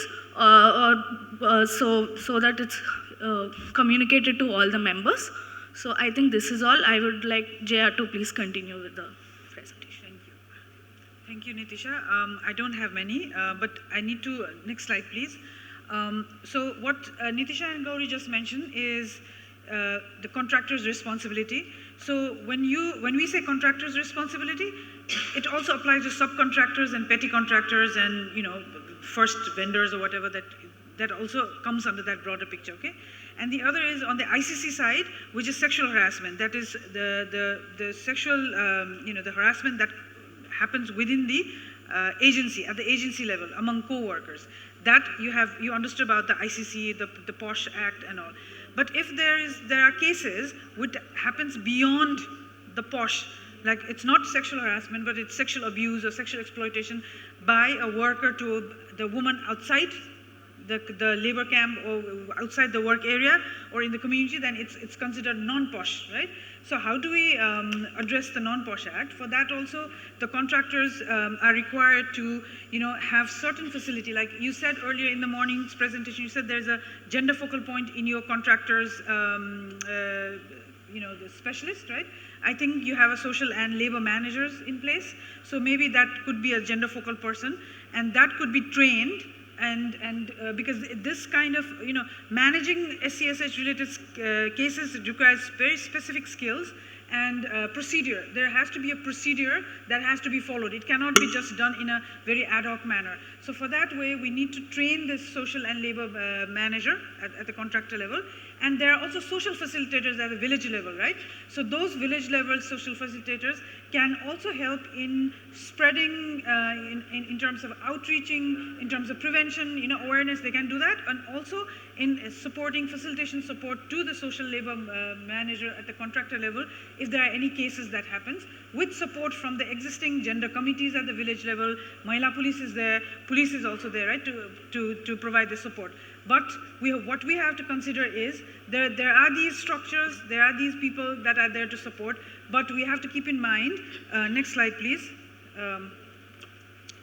so that it's communicated to all the members. So I think this is all. I would like JR to please continue with the presentation. Thank you, Nitisha. I don't have many, but I need to, next slide please. So what Nitisha and Gauri just mentioned is the contractor's responsibility. So when we say contractor's responsibility, it also applies to subcontractors and petty contractors and first vendors or whatever, that also comes under that broader picture, okay? And the other is on the ICC side, which is sexual harassment. That is the sexual the harassment that happens within the agency, at the agency level among co-workers. That you understood about the ICC, the POSH Act and all. But if there are cases which happens beyond the POSH, like it's not sexual harassment, but it's sexual abuse or sexual exploitation by a worker to the woman outside the labor camp or outside the work area or in the community, then it's considered non-POSH, right? So how do we address the non-POSH Act? For that also, the contractors are required to, have certain facility. Like you said earlier in the morning's presentation, you said there's a gender focal point in your contractors, the specialist, right? I think you have a social and labor managers in place. So maybe that could be a gender focal person, and that could be trained. And because this kind of managing SCSH related cases requires very specific skills and procedure. There has to be a procedure that has to be followed. It cannot be just done in a very ad hoc manner. So for that way, we need to train this social and labor manager at the contractor level. And there are also social facilitators at the village level, right? So those village level social facilitators can also help in spreading, in terms of outreaching, in terms of prevention, awareness, they can do that. And also in supporting, facilitation support to the social labor manager at the contractor level, if there are any cases that happens, with support from the existing gender committees at the village level. Mahila police is there, police is also there, right, to provide the support. But what we have to consider is there are these structures, there are these people that are there to support, but we have to keep in mind, next slide please,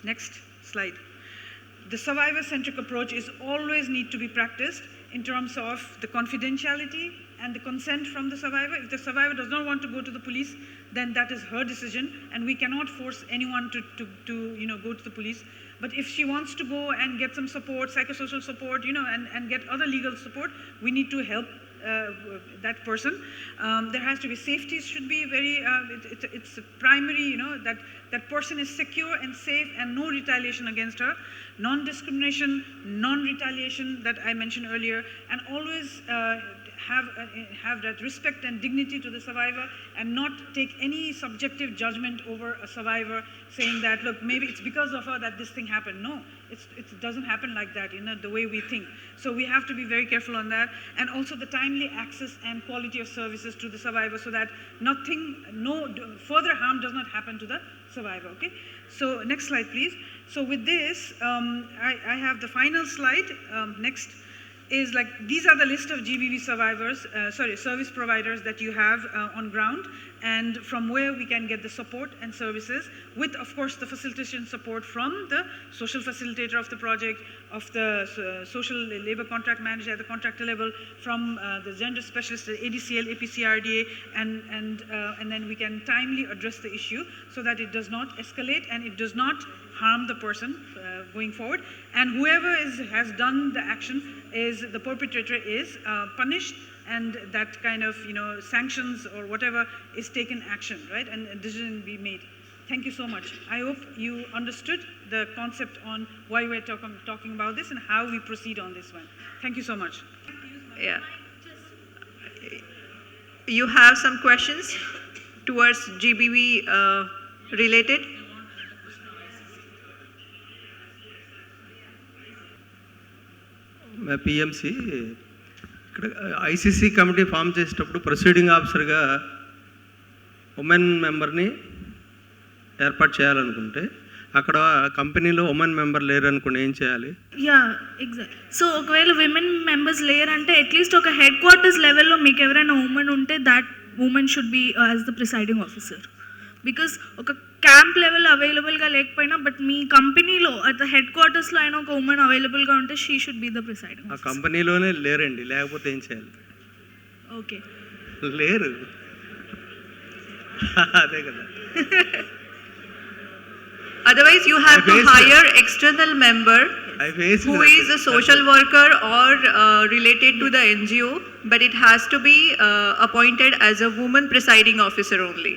next slide. The survivor-centric approach is always need to be practiced in terms of the confidentiality and the consent from the survivor. If the survivor does not want to go to the police, then that is her decision, and we cannot force anyone to go to the police. But if she wants to go and get some support, psychosocial support, and get other legal support, we need to help that person. There has to be safety, should be very, it's primary, that person is secure and safe and no retaliation against her. Non-discrimination, non-retaliation that I mentioned earlier, and always have that respect and dignity to the survivor, and not take any subjective judgment over a survivor saying that, look, maybe it's because of her that this thing happened. No, it doesn't happen like that, the way we think. So we have to be very careful on that, and also the timely access and quality of services to the survivor, so that no further harm does not happen to the survivor. Okay, so next slide please. So with this, I have the final slide. Next is like, these are the list of GBV survivors, service providers that you have on ground, and from where we can get the support and services, with of course the facilitation support from the social facilitator of the project, of the social labor contract manager at the contractor level, from the gender specialist, the ADCL, APCRDA, and then we can timely address the issue so that it does not escalate and it does not harm the person going forward. And whoever has done the action, is the perpetrator is punished, and that kind of sanctions or whatever is taken action, right, and a decision be made. Thank you so much. I hope you understood the concept on why we're talking about this and how we proceed on this one. Thank you so much. Yeah. You have some questions towards GBV related? PMC ఇక్కడ ICC committee form చేసేటప్పుడు proceeding ఆఫీసర్గా women మెంబర్ని ఏర్పాటు చేయాలనుకుంటే అక్కడ కంపెనీలో women member లేరు అనుకుంటే ఏం చేయాలి? ఎగ్జాక్ట్. సో ఒకవేళ విమెన్ మెంబర్స్ లేరంటే అట్లీస్ట్ ఒక హెడ్ క్వార్టర్స్ లెవెల్లో మీకు ఎవరైనా ఉమెన్ ఉంటే that women should be as the presiding officer. Because ఒక క్యాంప్ లెవెల్ అవైలబుల్గా లేకపోయినా బట్ మీ కంపెనీలో అట్ ద హెడ్ క్వార్టర్స్లో అయినా ఒక ఉమెన్ అవైలబుల్గా ఉంటే she should be the presiding. ఆ కంపెనీలోనే లేరండి, లేకపోతే ఏం చేయాలి? ఓకే, లేరు, అదే కదా. Otherwise, you have to hire external member who is a social worker or related to the NGO, but it has to be appointed as a woman presiding officer only.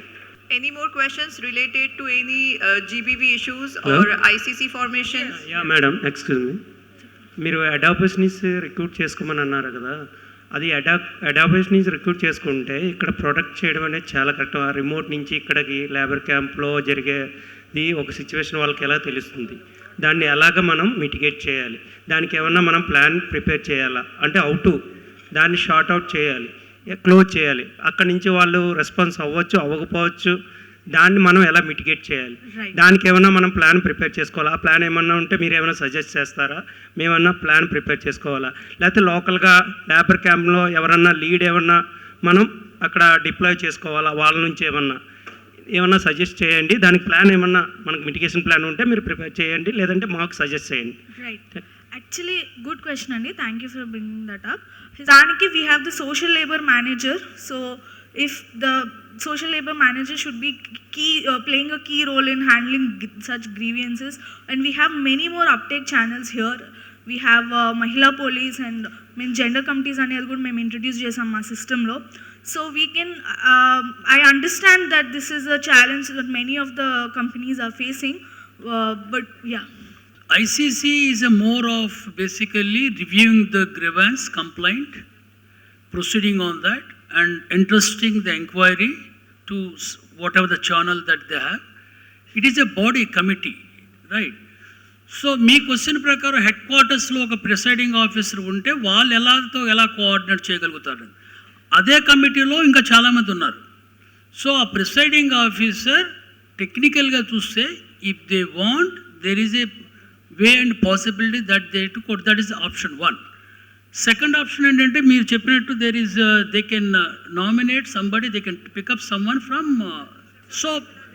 Any more questions related to any GBV issues or ICC formations? Yeah, madam, excuse me. మీరు అడాప్షనీస్ recruit చేసుకోమని అన్నారు కదా, అది అడాప్షనీస్ recruit చేసుకుంటే ఇక్కడ product చేయడం అనేది చాలా కరెక్ట్. రిమోట్ నుంచి ఇక్కడికి లేబర్ క్యాంప్లో జరిగేది ఒక సిచ్యువేషన్ వాళ్ళకి ఎలా తెలుస్తుంది, దాన్ని ఎలాగ మనం మిటిగేట్ చేయాలి, దానికి ఏమన్నా మనం ప్లాన్ ప్రిపేర్ చేయాలా, అంటే దాన్ని షార్ట్ అవుట్ చేయాలి, క్లోజ్ చేయాలి. అక్కడి నుంచి వాళ్ళు రెస్పాన్స్ అవ్వచ్చు అవ్వకపోవచ్చు, దాన్ని మనం ఎలా మిటిగేట్ చేయాలి, దానికి ఏమన్నా మనం ప్లాన్ ప్రిపేర్ చేసుకోవాలా. ఆ ప్లాన్ ఏమన్నా ఉంటే మీరు ఏమైనా సజెస్ట్ చేస్తారా? మేమన్నా ప్లాన్ ప్రిపేర్ చేసుకోవాలా, లేకపోతే లోకల్గా లేబర్ క్యాంప్లో ఎవరన్నా లీడ్ ఏమన్నా మనం అక్కడ డిప్లాయ్ చేసుకోవాలా, వాళ్ళ నుంచి ఏమన్నా సజెస్ట్ చేయండి. దానికి ప్లాన్ ఏమన్నా మనకు మిటిగేషన్ ప్లాన్ ఉంటే మీరు ప్రిపేర్ చేయండి, లేదంటే మాకు సజెస్ట్ చేయండి. రైట్, యాక్చువల్లీ గుడ్ క్వశ్చన్ అండి, thank you for bringing that up. దానికి we have the social labour manager. So if the social labor manager should be playing a key role in handling such grievances, and we have many more uptake channels here. We have Mahila Police and gender committees అనేది కూడా మేము introduce చేసాం మా సిస్టంలో. So we can I understand that this is a challenge that many of the companies are facing, but yeah. ICC is a more of basically reviewing the grievance complaint, proceeding on that, and entrusting the inquiry to whatever the channel that they have. It is a body committee, right? So me question ప్రకారం head క్వార్టర్స్లో ఒక presiding officer ఉంటే వాళ్ళు ఎలా coordinate చేయగలుగుతారు? అదే కమిటీలో ఇంకా చాలామంది ఉన్నారు. సో ఆ ప్రిసైడింగ్ ఆఫీసర్ టెక్నికల్గా చూస్తే if they want there is a way and possibility that they to quote, that is option 1. Second option ఏంటంటే మీరు చెప్పినట్టు there is they can nominate somebody, they can pick up someone from. So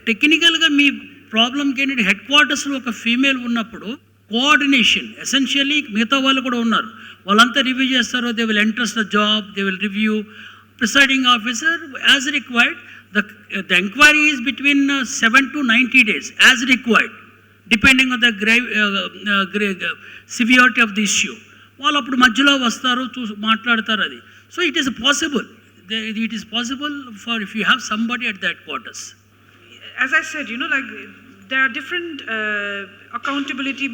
టెక్నికల్గా మీ ప్రాబ్లంకి ఏంటంటే head క్వార్టర్స్లో ఒక female ఉన్నప్పుడు కోఆర్డినేషన్ ఎసెన్షియలీ మిగతా వాళ్ళు కూడా ఉన్నారు, వాళ్ళంతా రివ్యూ చేస్తారు. They will entrust the job, they will review. Presiding officer as required, the enquiry is between 7 to 90 days as required, depending on the severity of the issue. వాళ్ళు అప్పుడు మధ్యలో వస్తారు, మాట్లాడతారు అది. So it is possible, it is possible for if you have somebody at that quarters. As I said, like there are different accountability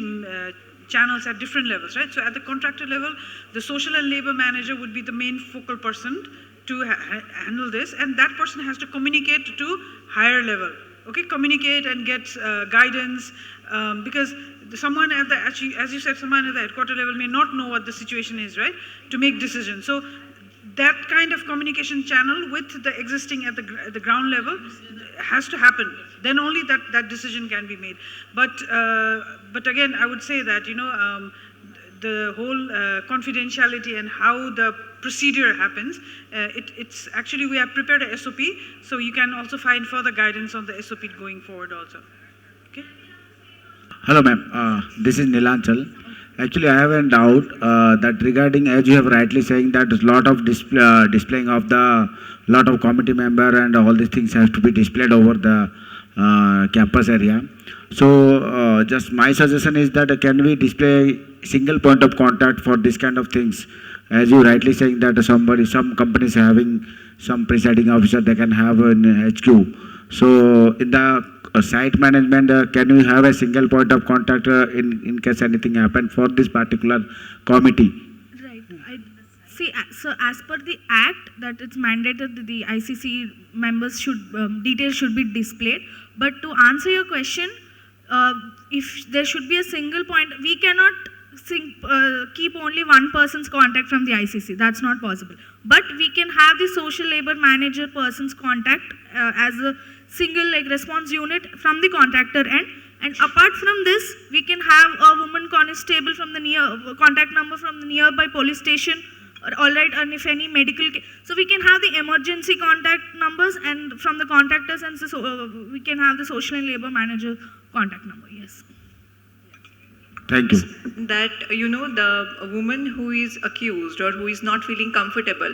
channels at different levels, right? So at the contractor level, the social and labor manager would be the main focal person to handle this, and that person has to communicate to higher level, okay? Communicate and get guidance, because someone at the, as you said, someone at the headquarter level may not know what the situation is, right? To make decisions. So that kind of communication channel with the existing at the ground level has to happen. Then only that decision can be made. But again, I would say that the whole confidentiality and how the procedure happens, it's actually we have prepared a SOP, so you can also find further guidance on the SOP going forward also. Okay. Hello ma'am, this is Nilanchal. Actually, I have a doubt that regarding, as you have rightly saying, that a lot of displaying of the lot of committee member and all these things has to be displayed over the campus area. So just my suggestion is that can we display single point of contact for this kind of things? As you rightly saying that some companies having some presiding officer, they can have an HQ. So in the site management, can we have a single point of contact in case anything happen for this particular committee? Right. See, so as per the act, that it's mandated that the ICC members should details should be displayed. But to answer your question, if there should be a single point, we cannot keep only one person's contact from the ICC. That's not possible. But we can have the social labor manager person's contact as a single response unit from the contractor end. And apart from this, we can have a woman constable from the contact number from the nearby police station. All right, and if any medical so we can have the emergency contact numbers and from the contractors, and so we can have the social and labor manager contact number. Yes. Thank you. That the woman who is accused or who is not feeling comfortable,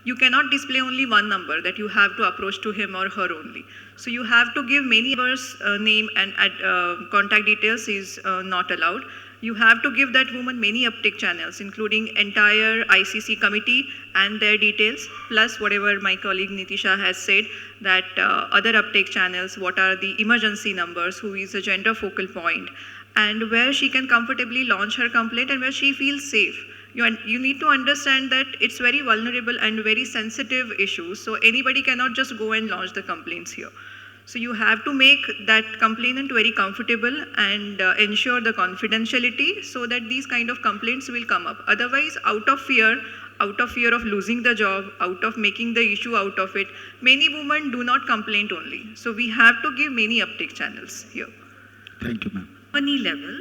you cannot display only one number, that you have to approach to him or her only. So you have to give many members name and contact details is not allowed. You have to give that woman many uptake channels, including entire ICC committee and their details, plus whatever my colleague Nitisha has said, that other uptake channels, what are the emergency numbers, who is a gender focal point, and where she can comfortably launch her complaint and where she feels safe. You need to understand that it's very vulnerable and very sensitive issues, so anybody cannot just go and launch the complaints here. So you have to make that complainant very comfortable and ensure the confidentiality so that these kind of complaints will come up. Otherwise, out of fear of losing the job, out of making the issue out of it, many women do not complain only. So we have to give many uptake channels here. Thank you, ma'am. Company level,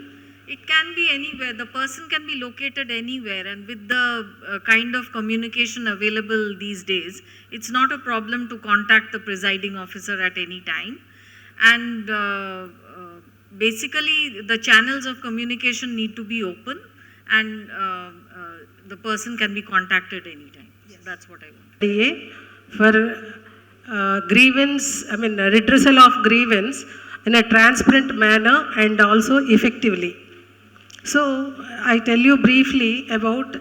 it can be anywhere. The person can be located anywhere, and with the kind of communication available these days, it's not a problem to contact the presiding officer at any time. And basically, the channels of communication need to be open, and the person can be contacted anytime. Yes. That's what I want. For grievance, redressal of grievance in a transparent manner and also effectively. So I tell you briefly about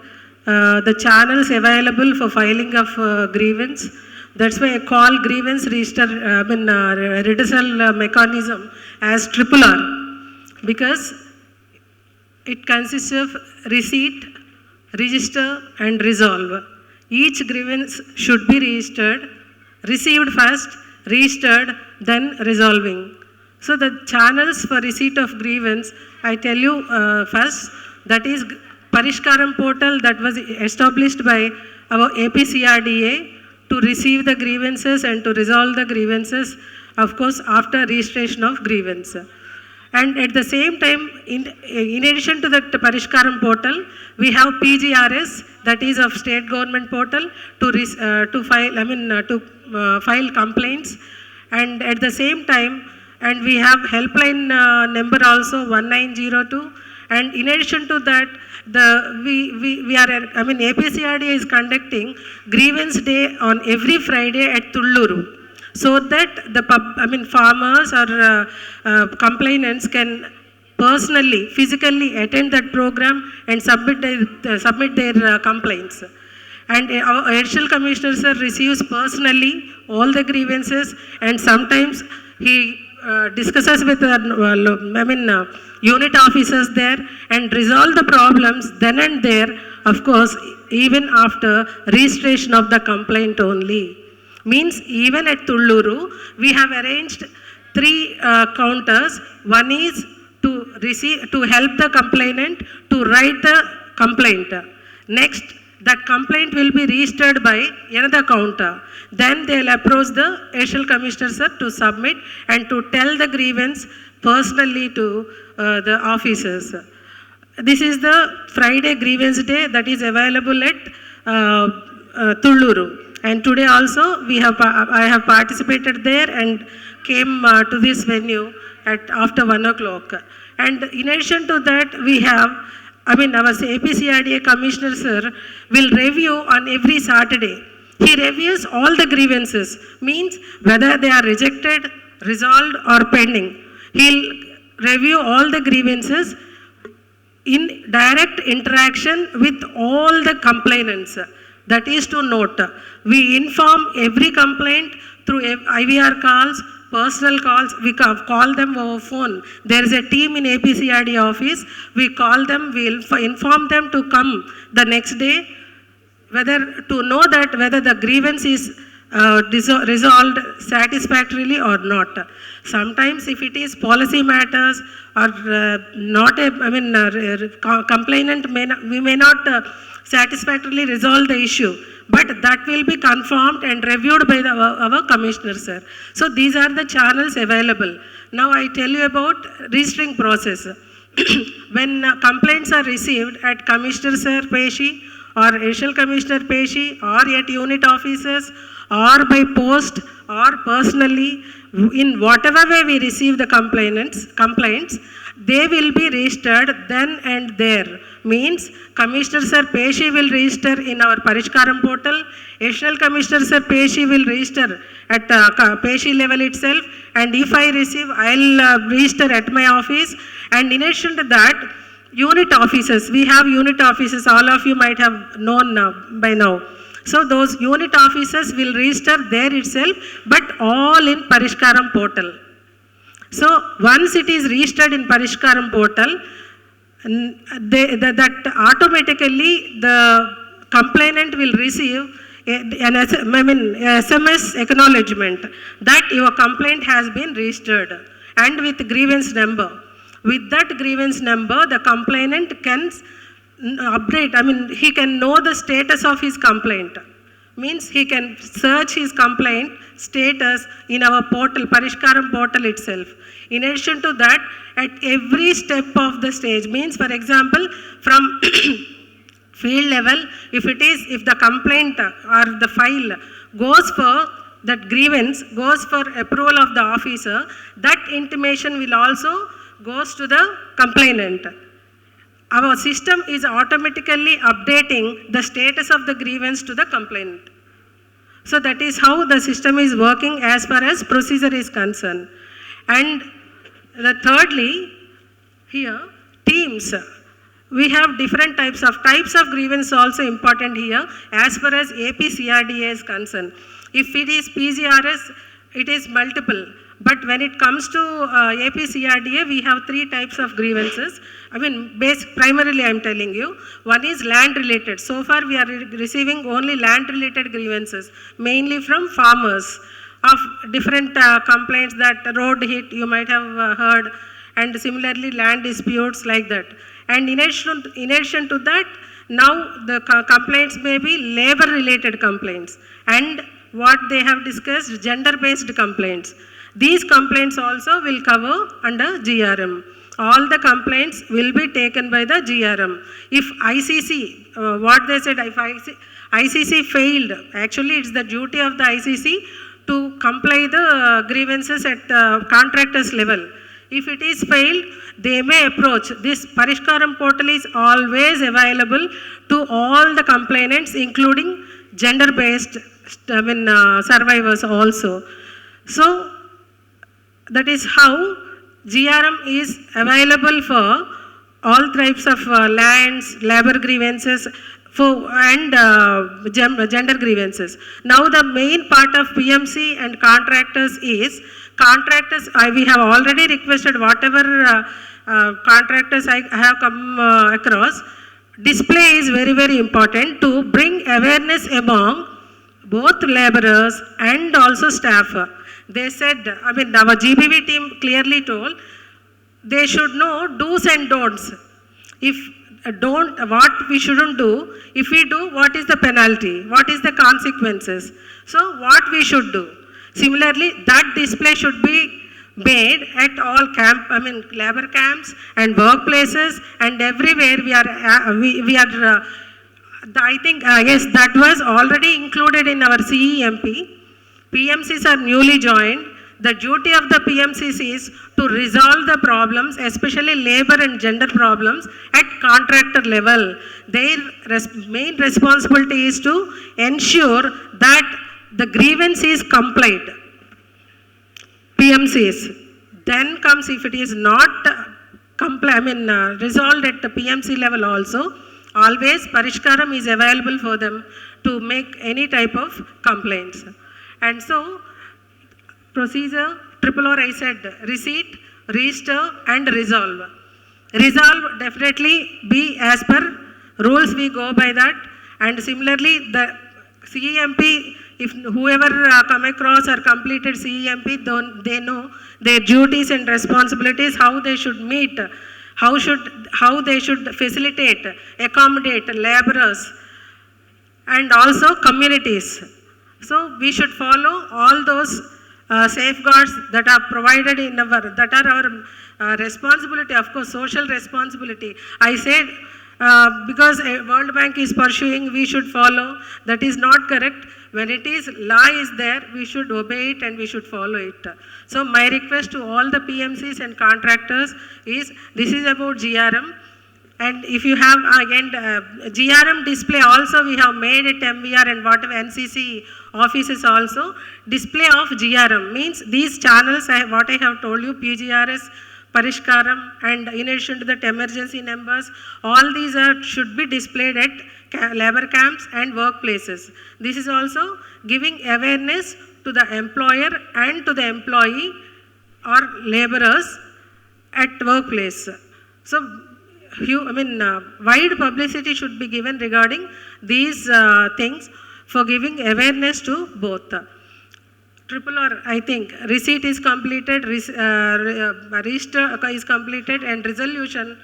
the channels available for filing of grievance. That's why I call grievance redressal mechanism as RRR, because it consists of receipt, register and resolve. Each grievance should be registered, received first, registered, then resolving. So the channels for receipt of grievance, I tell you first, that is Parishkaram portal that was established by our APCRDA to receive the grievances and to resolve the grievances, of course, after registration of grievance. And at the same time, in addition to that Parishkaram portal, we have PGRS, that is of state government portal to file complaints, and at the same time, and we have helpline number also 1902, and in addition to that, APCRDA is conducting grievance day on every Friday at Thulluru, so that the farmers or complainants can personally, physically attend that program and submit their complaints. And our additional commissioner sir receives personally all the grievances, and sometimes he discusses with unit officers there and resolve the problems then and there, of course, even after registration of the complaint only. Means even at Thulluru, we have arranged 3 counters. One is to help the complainant to write the complaint. Next, that complaint will be registered by another counter. Then they will approach the additional commissioner sir to submit and to tell the grievance personally to the officers. This is the Friday grievance day that is available at Thulluru. And today also I have participated there and came to this venue at after 1 o'clock. And in addition to that, we have, our APCRDA Commissioner sir will review on every Saturday. He reviews all the grievances, means whether they are rejected, resolved or pending. He'll review all the grievances in direct interaction with all the complainants. That is to note. We inform every complaint through IVR calls, personal calls. We call them over phone. There is a team in APCRD office. We call them, we inform them to come the next day, whether to know that whether the grievance is resolved satisfactorily or not. Sometimes if it is policy matters or complainant we may not satisfactorily resolve the issue, but that will be confirmed and reviewed by our commissioner sir. So these are the channels available. Now I tell you about registering process. When complaints are received at Commissioner Sir Peshi or Additional Commissioner Peshi or at unit offices or by post or personally, in whatever way we receive the complaints, they will be registered then and there. Means Commissioner Sir Peshi will register in our Parishkaram portal, Additional Commissioner Sir Peshi will register at Peshi level itself, and if I receive, I'll register at my office. And in addition to that, unit offices, we have unit offices, all of you might have known by now. So those unit offices will register there itself, but all in Parishkaram portal. So once it is registered in Parishkaram portal, that automatically the complainant will receive an SMS acknowledgement that your complaint has been registered and with grievance number. With that grievance number, the complainant can update, he can know the status of his complaint. Means he can search his complaint status in our portal, Parishkaram portal itself. In addition to that, at every step of the stage, means for example, from field level, if the complaint or the file goes for, that grievance goes for approval of the officer, that intimation will also goes to the complainant. Our system is automatically updating the status of the grievance to the complainant. So that is how the system is working as far as procedure is concerned. And thirdly, here, teams. We have different types of grievance also important here as far as APCRDA is concerned. If it is PGRS, it is multiple. But when it comes to APCRDA, we have 3 types of grievances. Primarily I am telling you. One is land related. So far we are receiving only land related grievances, mainly from farmers of different complaints that road hit, you might have heard, and similarly land disputes like that. And in addition to that, now the complaints may be labor related complaints and what they have discussed, gender based complaints. These complaints also will cover under GRM. all the complaints will be taken by the GRM. If ICC, what they said, if ICC failed, actually it's the duty of the ICC to comply the grievances at the contractors level. If it is failed, they may approach. This Parishkaram portal is always available to all the complainants, including gender-based survivors also. So that is how GRM is available for all types of lands, labor grievances, and gender grievances. Now the main part of PMC and contractors is, contractors, we have already requested whatever contractors I have come across, display is very, very important to bring awareness among both laborers and also staff. They said, our GBV team clearly told, they should know do's and don'ts. If what we shouldn't do, if we do, what is the penalty, what is the consequences. So what we should do. Similarly, that display should be made at all labor camps and workplaces and everywhere I think, yes, that was already included in our CEMP. PMCs are newly joined. The duty of the PMCs is to resolve the problems, especially labor and gender problems, at contractor level. Their main responsibility is to ensure that the grievance is complied. PMCs. Then comes, if it is not resolved at the PMC level also, always Parishkaram is available for them to make any type of complaints. And so, procedure, RRR I said, receipt, register and resolve. Resolve definitely be as per rules, we go by that. And similarly, the CEMP, if whoever come across or completed CEMP, they know their duties and responsibilities, how they should meet, how they should facilitate, accommodate laborers and also communities. So we should follow all those safeguards that are provided in that are our responsibility, of course, social responsibility. I said because World Bank is pursuing, we should follow. That is not correct. When it is, law is there, we should obey it and we should follow it. So my request to all the PMCs and contractors is, this is about GRM. And if you have, again, GRM display also, we have made it MVR and whatever NCC offices also. Display of GRM means these channels, what I have told you, PGRS, Parishkaram, and in addition to that emergency numbers, all these should be displayed at labor camps and workplaces. This is also giving awareness to the employer and to the employee or laborers at workplace. So, wide publicity should be given regarding these things for giving awareness to both. RRR, I think, receipt is completed, register is completed, and resolution,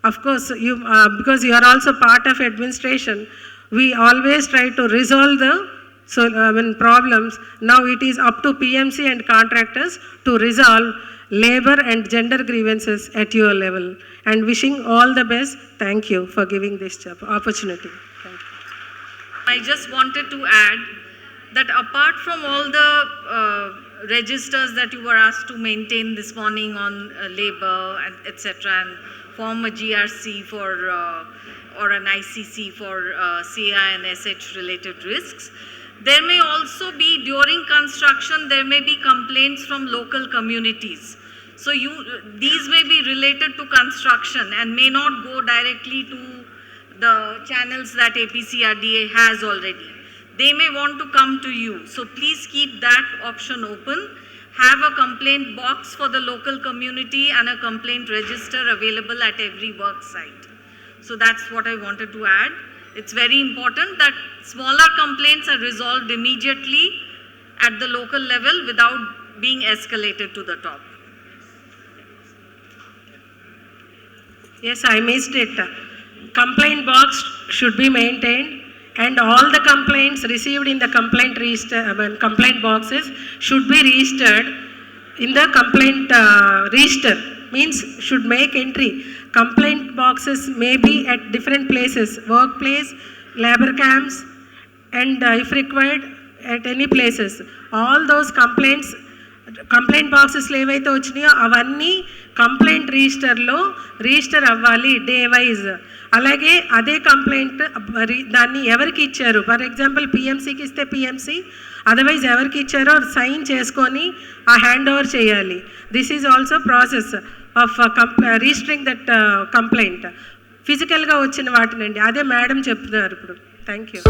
of course, because you are also part of administration, we always try to resolve the problems. Now it is up to PMC and contractors to resolve labor and gender grievances at your level. And wishing all the best. Thank you for giving this opportunity. Thank you. I just wanted to add that apart from all the registers that you were asked to maintain this morning on labor, and etc., and form a GRC for or an ICC for CI and SH related risks, there may also be, during construction, there may be complaints from local communities. So these may be related to construction and may not go directly to the channels that APCRDA has already. They may want to come to you. So please keep that option open. Have a complaint box for the local community and a complaint register available at every work site. So that's what I wanted to add. It's very important that smaller complaints are resolved immediately at the local level without being escalated to the top. Yes, I missed it. Complaint box should be maintained, and all the complaints received in the complaint complaint boxes should be registered in the complaint register. means should make entry. Complaint boxes may be at different places, workplace, labor camps, and if required at any places. All those complaint బాక్సెస్లో ఏవైతే వచ్చినాయో అవన్నీ complaint register అవ్వాలి day wise. అలాగే అదే complaint దాన్ని ఎవరికి ఇచ్చారు, ఫర్ ఎగ్జాంపుల్ పిఎంసీకి ఇస్తే పిఎంసీ, అదర్వైజ్ ఎవరికి ఇచ్చారో సైన్ చేసుకొని ఆ హ్యాండ్ ఓవర్ చేయాలి. This is also process of registering that complaint. ఫిజికల్గా వచ్చిన వాటినండి, అదే మేడం చెప్తున్నారు ఇప్పుడు. Thank you.